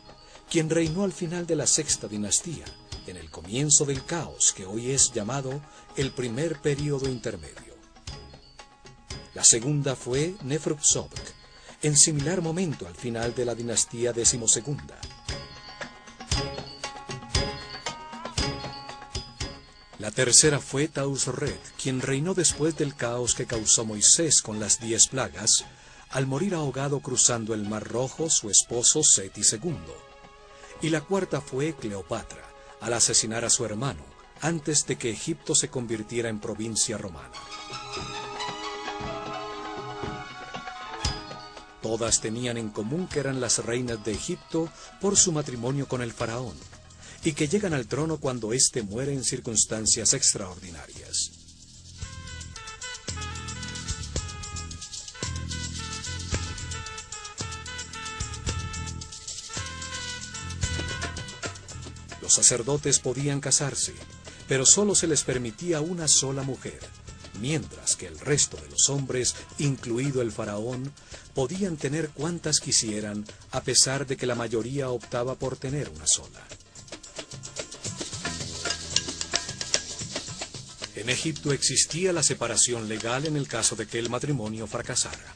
quien reinó al final de la sexta dinastía, en el comienzo del caos que hoy es llamado el primer período intermedio. La segunda fue Neferupsobk, en similar momento al final de la dinastía decimosegunda. La tercera fue Tausret, quien reinó después del caos que causó Moisés con las 10 plagas, al morir ahogado cruzando el Mar Rojo su esposo Seti II. Y la cuarta fue Cleopatra, al asesinar a su hermano, antes de que Egipto se convirtiera en provincia romana. Todas tenían en común que eran las reinas de Egipto por su matrimonio con el faraón, y que llegan al trono cuando éste muere en circunstancias extraordinarias. Los sacerdotes podían casarse, pero solo se les permitía una sola mujer, mientras que el resto de los hombres, incluido el faraón, podían tener cuantas quisieran, a pesar de que la mayoría optaba por tener una sola. En Egipto existía la separación legal en el caso de que el matrimonio fracasara.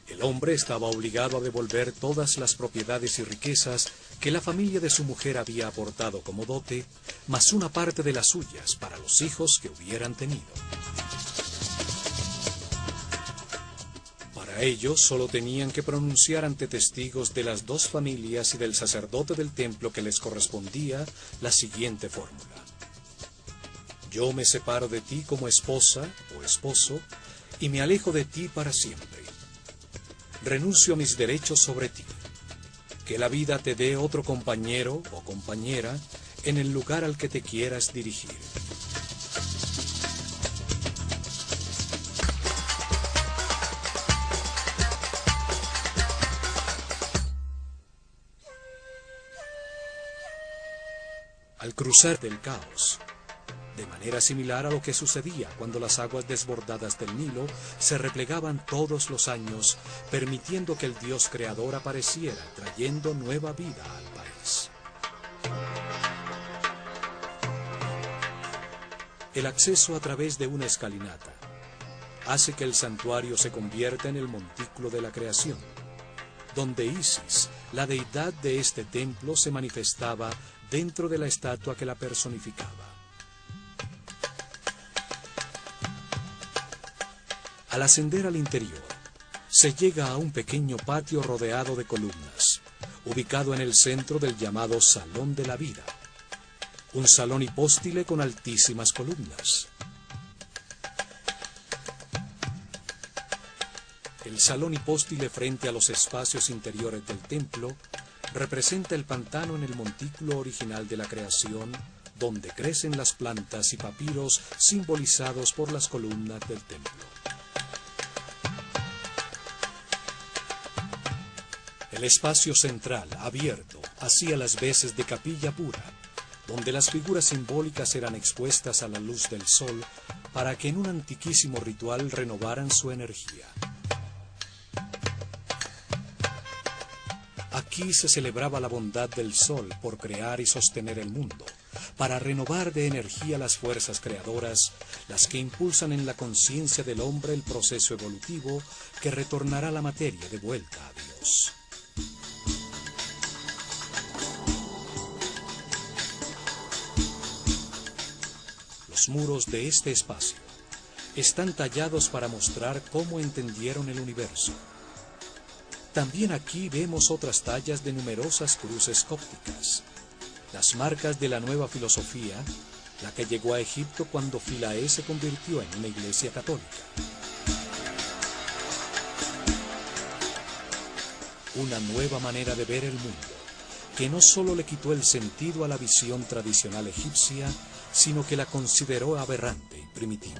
El hombre estaba obligado a devolver todas las propiedades y riquezas que la familia de su mujer había aportado como dote, más una parte de las suyas para los hijos que hubieran tenido. Para ello, solo tenían que pronunciar ante testigos de las 2 familias y del sacerdote del templo que les correspondía la siguiente fórmula. Yo me separo de ti como esposa o esposo y me alejo de ti para siempre. Renuncio a mis derechos sobre ti. Que la vida te dé otro compañero o compañera en el lugar al que te quieras dirigir. al cruzar del caos, de manera similar a lo que sucedía cuando las aguas desbordadas del Nilo se replegaban todos los años, permitiendo que el Dios creador apareciera, trayendo nueva vida al país. El acceso a través de una escalinata hace que el santuario se convierta en el montículo de la creación, donde Isis, la deidad de este templo, se manifestaba dentro de la estatua que la personificaba. Al ascender al interior, se llega a un pequeño patio rodeado de columnas, ubicado en el centro del llamado Salón de la Vida, un salón hipóstile con altísimas columnas. El salón hipóstile frente a los espacios interiores del templo representa el pantano en el montículo original de la creación, donde crecen las plantas y papiros simbolizados por las columnas del templo. El espacio central, abierto, hacía las veces de capilla pura, donde las figuras simbólicas eran expuestas a la luz del sol para que en un antiquísimo ritual renovaran su energía. Aquí se celebraba la bondad del sol por crear y sostener el mundo, para renovar de energía las fuerzas creadoras, las que impulsan en la conciencia del hombre el proceso evolutivo que retornará la materia de vuelta a Dios. Los muros de este espacio están tallados para mostrar cómo entendieron el universo. También aquí vemos otras tallas de numerosas cruces cópticas, las marcas de la nueva filosofía, la que llegó a Egipto cuando Philae se convirtió en una iglesia católica. Una nueva manera de ver el mundo, que no solo le quitó el sentido a la visión tradicional egipcia, sino que la consideró aberrante y primitiva.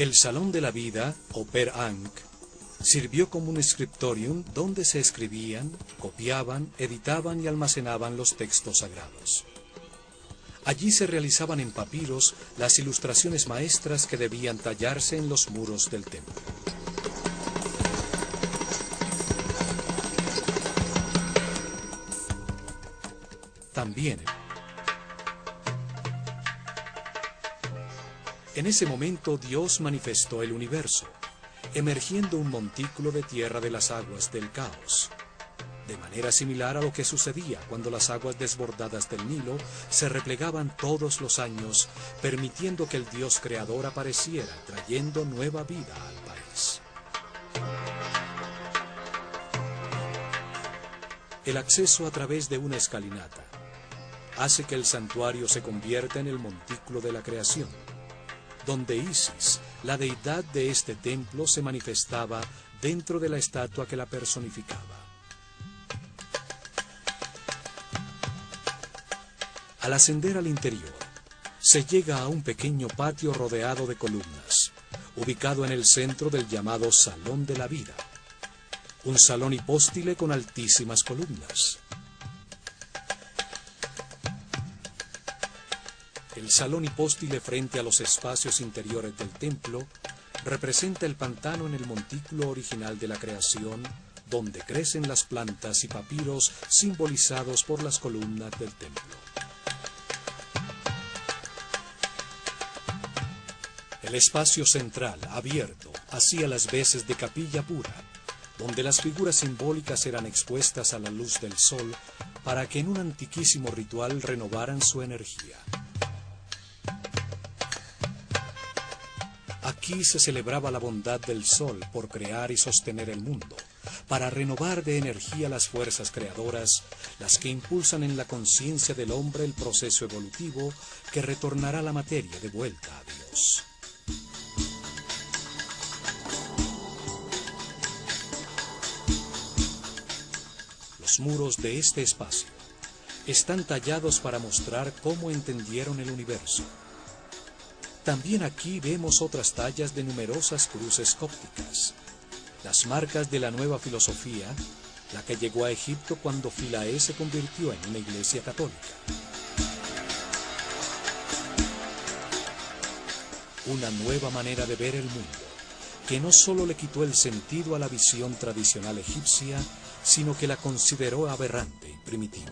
El Salón de la Vida, o Per Ankh, sirvió como un scriptorium donde se escribían, copiaban, editaban y almacenaban los textos sagrados. Allí se realizaban en papiros las ilustraciones maestras que debían tallarse en los muros del templo. También, en ese momento Dios manifestó el universo, emergiendo un montículo de tierra de las aguas del caos, de manera similar a lo que sucedía cuando las aguas desbordadas del Nilo se replegaban todos los años, permitiendo que el Dios creador apareciera, trayendo nueva vida al país. El acceso a través de una escalinata hace que el santuario se convierta en el montículo de la creación, donde Isis, la deidad de este templo, se manifestaba dentro de la estatua que la personificaba. Al ascender al interior, se llega a un pequeño patio rodeado de columnas, ubicado en el centro del llamado Salón de la Vida, un salón hipóstile con altísimas columnas. El salón hipóstile frente a los espacios interiores del templo representa el pantano en el montículo original de la creación, donde crecen las plantas y papiros simbolizados por las columnas del templo. El espacio central, abierto, hacía las veces de capilla pura, donde las figuras simbólicas eran expuestas a la luz del sol para que en un antiquísimo ritual renovaran su energía. Aquí se celebraba la bondad del sol por crear y sostener el mundo, para renovar de energía las fuerzas creadoras, las que impulsan en la conciencia del hombre el proceso evolutivo que retornará la materia de vuelta a Dios. Los muros de este espacio están tallados para mostrar cómo entendieron el universo. También aquí vemos otras tallas de numerosas cruces cópticas, las marcas de la nueva filosofía, la que llegó a Egipto cuando Philae se convirtió en una iglesia católica. Una nueva manera de ver el mundo, que no solo le quitó el sentido a la visión tradicional egipcia, sino que la consideró aberrante y primitiva.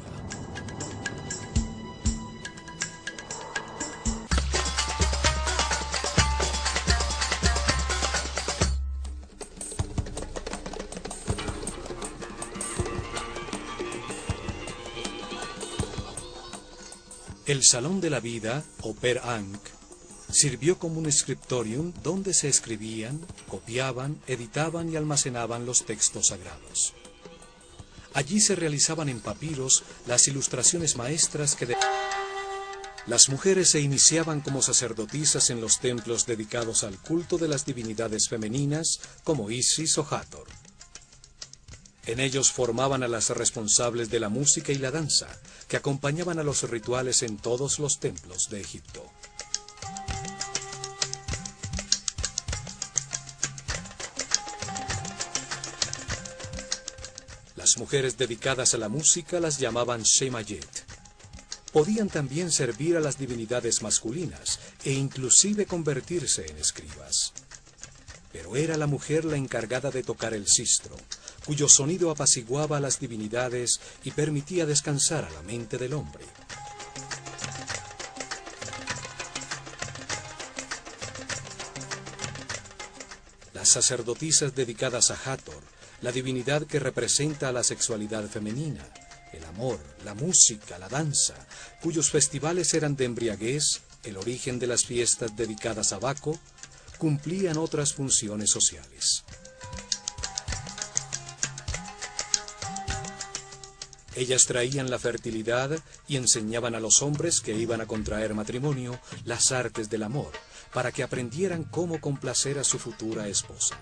El Salón de la Vida, o Per Ankh, sirvió como un scriptorium donde se escribían, copiaban, editaban y almacenaban los textos sagrados. Allí se realizaban en papiros las ilustraciones maestras que las mujeres se iniciaban como sacerdotisas en los templos dedicados al culto de las divinidades femeninas como Isis o Hathor. En ellos formaban a las responsables de la música y la danza, que acompañaban a los rituales en todos los templos de Egipto. Las mujeres dedicadas a la música las llamaban Shemayet. Podían también servir a las divinidades masculinas e inclusive convertirse en escribas. Pero era la mujer la encargada de tocar el sistro, cuyo sonido apaciguaba a las divinidades y permitía descansar a la mente del hombre. Las sacerdotisas dedicadas a Hathor, la divinidad que representa a la sexualidad femenina, el amor, la música, la danza, cuyos festivales eran de embriaguez, el origen de las fiestas dedicadas a Baco, cumplían otras funciones sociales. Ellas traían la fertilidad y enseñaban a los hombres que iban a contraer matrimonio las artes del amor, para que aprendieran cómo complacer a su futura esposa.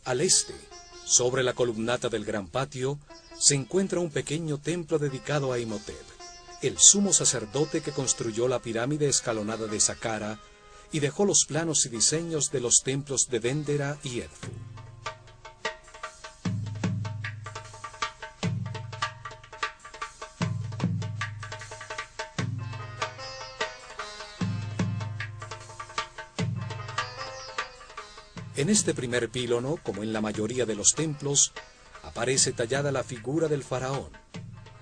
Al este, sobre la columnata del gran patio, se encuentra un pequeño templo dedicado a Imhotep, el sumo sacerdote que construyó la pirámide escalonada de Saqqara y dejó los planos y diseños de los templos de Dendera y Edfu. En este primer pílono, como en la mayoría de los templos, aparece tallada la figura del faraón,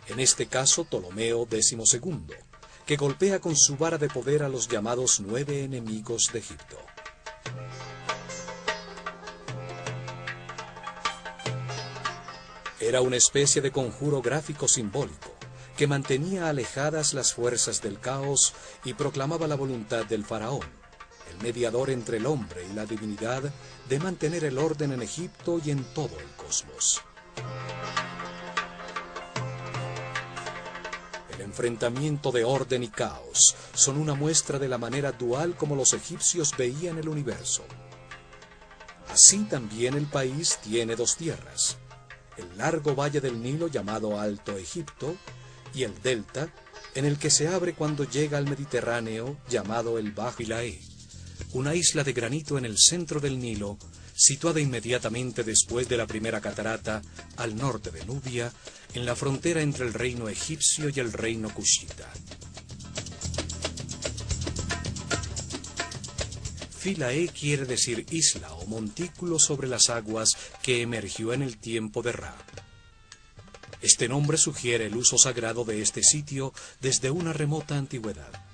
en este caso Ptolomeo XII, que golpea con su vara de poder a los llamados 9 enemigos de Egipto. Era una especie de conjuro gráfico simbólico, que mantenía alejadas las fuerzas del caos y proclamaba la voluntad del faraón, el mediador entre el hombre y la divinidad, de mantener el orden en Egipto y en todo el cosmos. El enfrentamiento de orden y caos son una muestra de la manera dual como los egipcios veían el universo. Así también el país tiene dos tierras, el largo valle del Nilo llamado Alto Egipto y el delta, en el que se abre cuando llega al Mediterráneo llamado el Bajo Philae, una isla de granito en el centro del Nilo, situada inmediatamente después de la primera catarata, al norte de Nubia, en la frontera entre el reino egipcio y el reino cushita. Philae quiere decir isla o montículo sobre las aguas que emergió en el tiempo de Ra. Este nombre sugiere el uso sagrado de este sitio desde una remota antigüedad.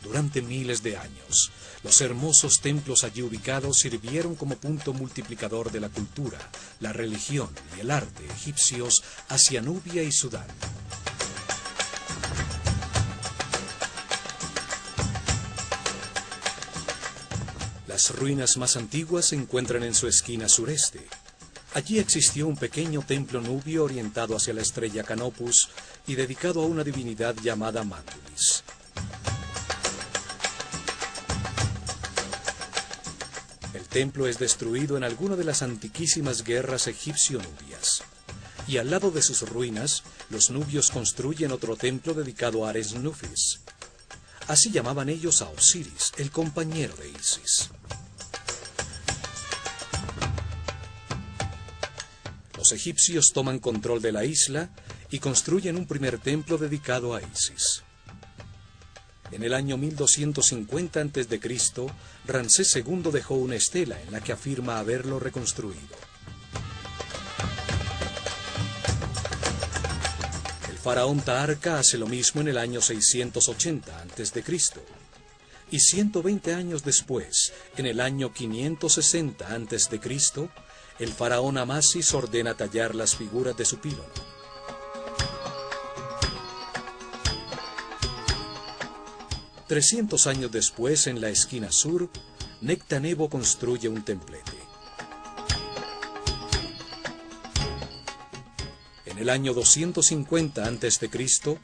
Durante miles de años, los hermosos templos allí ubicados sirvieron como punto multiplicador de la cultura, la religión y el arte egipcios hacia Nubia y Sudán. Las ruinas más antiguas se encuentran en su esquina sureste. Allí existió un pequeño templo nubio orientado hacia la estrella Canopus y dedicado a una divinidad llamada Mandulis. El templo es destruido en alguna de las antiquísimas guerras egipcio-nubias, y al lado de sus ruinas, los nubios construyen otro templo dedicado a Ares Nufis. Así llamaban ellos a Osiris, el compañero de Isis. Los egipcios toman control de la isla y construyen un primer templo dedicado a Isis. En el año 1250 a.C., Ramsés II dejó una estela en la que afirma haberlo reconstruido. El faraón Taharka hace lo mismo en el año 680 a.C. Y 120 años después, en el año 560 a.C., el faraón Amasis ordena tallar las figuras de su pílono. $300 después, en la esquina sur, Nectanebo construye un templete. En el año 250 a.C.,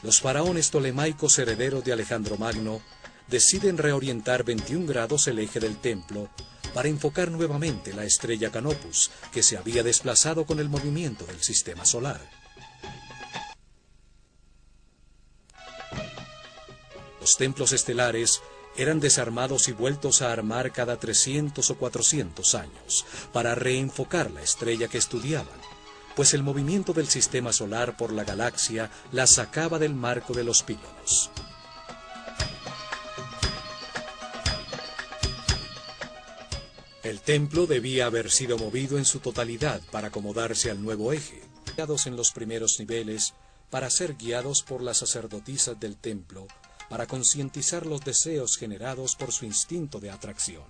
los faraones tolemaicos herederos de Alejandro Magno deciden reorientar 21 grados el eje del templo para enfocar nuevamente la estrella Canopus, que se había desplazado con el movimiento del sistema solar. Los templos estelares eran desarmados y vueltos a armar cada 300 o 400 años, para reenfocar la estrella que estudiaban, pues el movimiento del sistema solar por la galaxia la sacaba del marco de los pílonos. El templo debía haber sido movido en su totalidad para acomodarse al nuevo eje, en los primeros niveles para ser guiados por las sacerdotisas del templo, para concientizar los deseos generados por su instinto de atracción.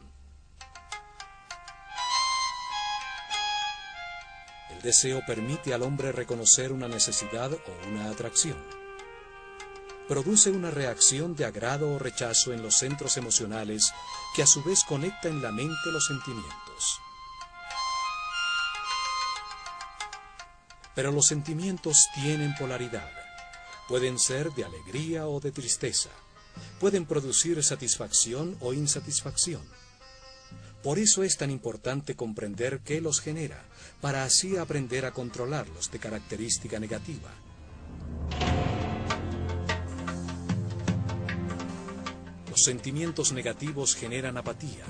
El deseo permite al hombre reconocer una necesidad o una atracción. Produce una reacción de agrado o rechazo en los centros emocionales que a su vez conecta en la mente los sentimientos. Pero los sentimientos tienen polaridad. Pueden ser de alegría o de tristeza. Pueden producir satisfacción o insatisfacción. Por eso es tan importante comprender qué los genera, para así aprender a controlarlos de característica negativa. Los sentimientos negativos generan apatía,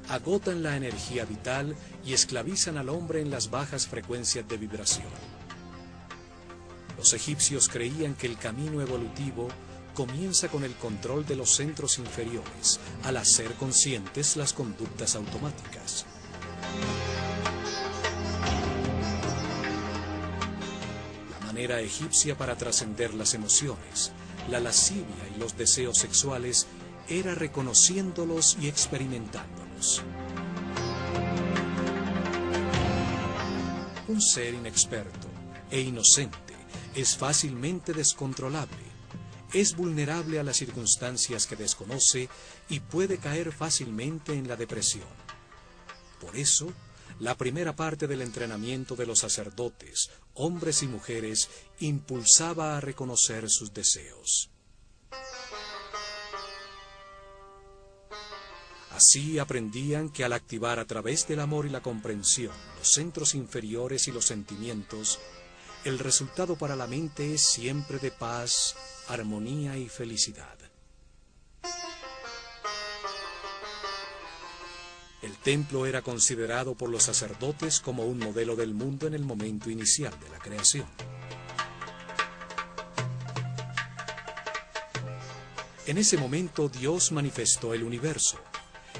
agotan la energía vital y esclavizan al hombre en las bajas frecuencias de vibración. Los egipcios creían que el camino evolutivo comienza con el control de los centros inferiores, al hacer conscientes las conductas automáticas. La manera egipcia para trascender las emociones, la lascivia y los deseos sexuales era reconociéndolos y experimentándolos. Un ser inexperto e inocente es fácilmente descontrolable, es vulnerable a las circunstancias que desconoce y puede caer fácilmente en la depresión. Por eso, la primera parte del entrenamiento de los sacerdotes, hombres y mujeres, impulsaba a reconocer sus deseos. Así aprendían que al activar a través del amor y la comprensión los centros inferiores y los sentimientos, el resultado para la mente es siempre de paz, armonía y felicidad. El templo era considerado por los sacerdotes como un modelo del mundo en el momento inicial de la creación. En ese momento Dios manifestó el universo,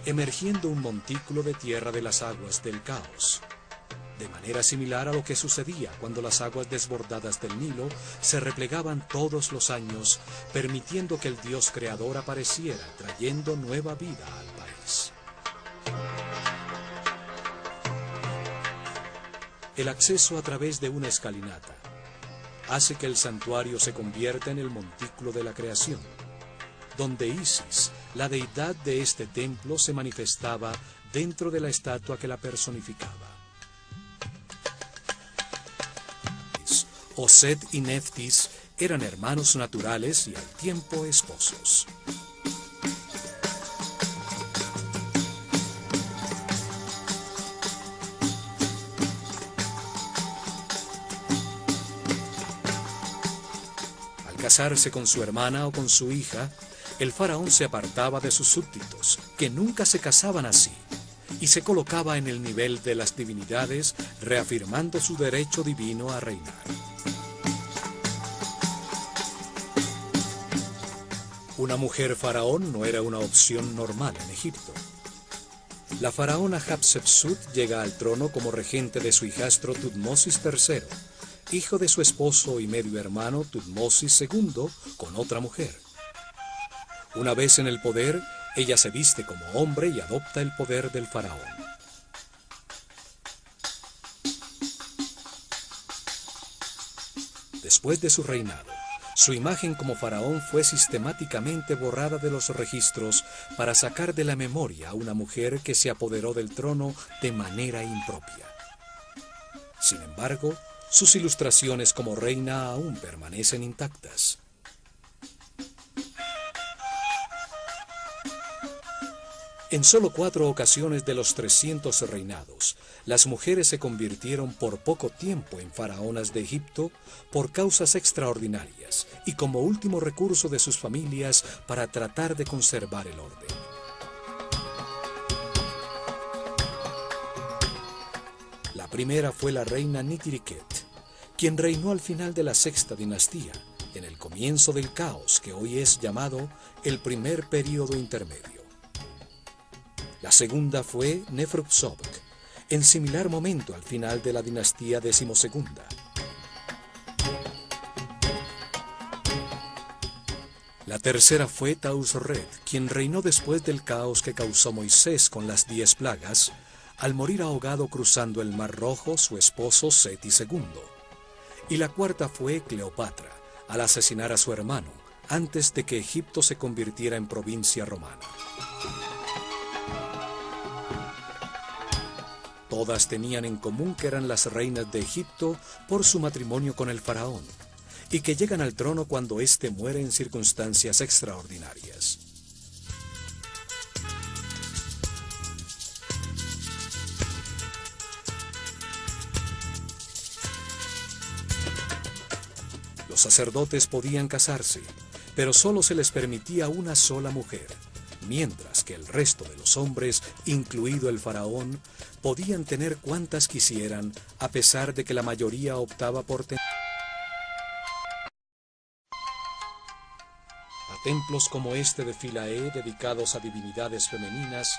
emergiendo un montículo de tierra de las aguas del caos, de manera similar a lo que sucedía cuando las aguas desbordadas del Nilo se replegaban todos los años, permitiendo que el Dios creador apareciera, trayendo nueva vida al país. El acceso a través de una escalinata hace que el santuario se convierta en el montículo de la creación, donde Isis, la deidad de este templo, se manifestaba dentro de la estatua que la personificaba. Osed y Neftis eran hermanos naturales y al tiempo esposos. Al casarse con su hermana o con su hija, el faraón se apartaba de sus súbditos, que nunca se casaban así, y se colocaba en el nivel de las divinidades, reafirmando su derecho divino a reinar. Una mujer faraón no era una opción normal en Egipto. La faraona Hatshepsut llega al trono como regente de su hijastro Tutmosis III, hijo de su esposo y medio hermano Tutmosis II, con otra mujer. Una vez en el poder, ella se viste como hombre y adopta el poder del faraón. Después de su reinado, su imagen como faraón fue sistemáticamente borrada de los registros para sacar de la memoria a una mujer que se apoderó del trono de manera impropia. Sin embargo, sus ilustraciones como reina aún permanecen intactas. En solo 4 ocasiones de los 300 reinados, las mujeres se convirtieron por poco tiempo en faraonas de Egipto por causas extraordinarias y como último recurso de sus familias para tratar de conservar el orden. La primera fue la reina Nitiriket, quien reinó al final de la sexta dinastía, en el comienzo del caos que hoy es llamado el primer período intermedio. La segunda fue Neferupsobk, en similar momento al final de la dinastía decimosegunda. La tercera fue Tausret, quien reinó después del caos que causó Moisés con las 10 plagas, al morir ahogado cruzando el Mar Rojo su esposo Seti II. Y la cuarta fue Cleopatra, al asesinar a su hermano, antes de que Egipto se convirtiera en provincia romana. Todas tenían en común que eran las reinas de Egipto por su matrimonio con el faraón, y que llegan al trono cuando éste muere en circunstancias extraordinarias. Los sacerdotes podían casarse, pero solo se les permitía una sola mujer, mientras que el resto de los hombres, incluido el faraón, podían tener cuantas quisieran, a pesar de que la mayoría optaba por tener. A templos como este de Philae, dedicados a divinidades femeninas,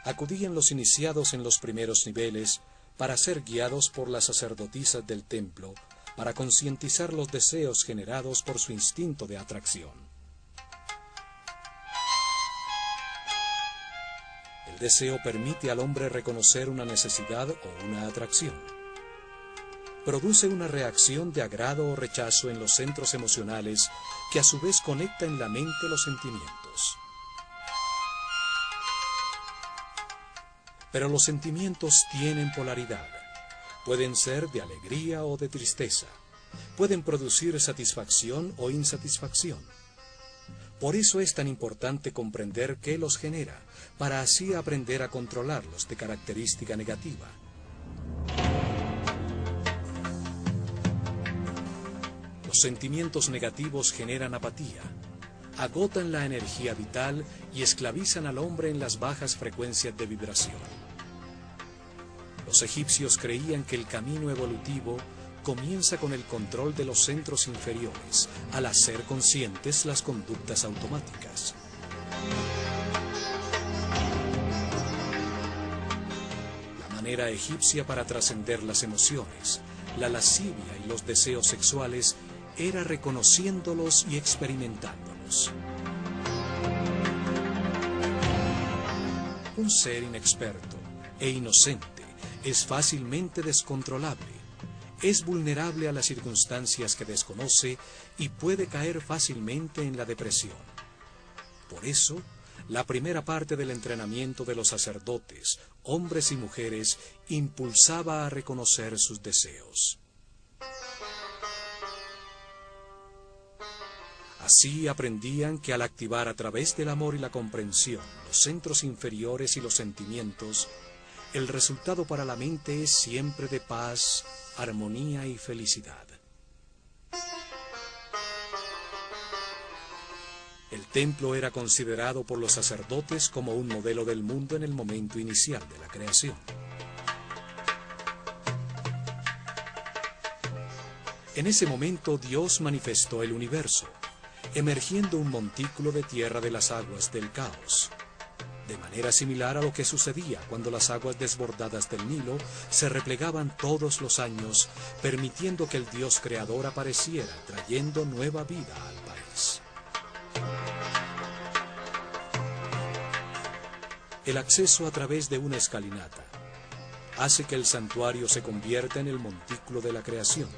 acudían los iniciados en los primeros niveles para ser guiados por las sacerdotisas del templo, para concientizar los deseos generados por su instinto de atracción. El deseo permite al hombre reconocer una necesidad o una atracción. Produce una reacción de agrado o rechazo en los centros emocionales que a su vez conecta en la mente los sentimientos. Pero los sentimientos tienen polaridad. Pueden ser de alegría o de tristeza. Pueden producir satisfacción o insatisfacción. Por eso es tan importante comprender qué los genera, para así aprender a controlarlos de característica negativa. Los sentimientos negativos generan apatía, agotan la energía vital y esclavizan al hombre en las bajas frecuencias de vibración. Los egipcios creían que el camino evolutivo comienza con el control de los centros inferiores, al hacer conscientes las conductas automáticas. La manera egipcia para trascender las emociones, la lascivia y los deseos sexuales era reconociéndolos y experimentándolos. Un ser inexperto e inocente es fácilmente descontrolable. Es vulnerable a las circunstancias que desconoce y puede caer fácilmente en la depresión. Por eso, la primera parte del entrenamiento de los sacerdotes, hombres y mujeres, impulsaba a reconocer sus deseos. Así aprendían que al activar a través del amor y la comprensión los centros inferiores y los sentimientos, el resultado para la mente es siempre de paz, armonía y felicidad. El templo era considerado por los sacerdotes como un modelo del mundo en el momento inicial de la creación. En ese momento Dios manifestó el universo, emergiendo un montículo de tierra de las aguas del caos, de manera similar a lo que sucedía cuando las aguas desbordadas del Nilo se replegaban todos los años, permitiendo que el Dios creador apareciera, trayendo nueva vida al país. El acceso a través de una escalinata hace que el santuario se convierta en el montículo de la creación,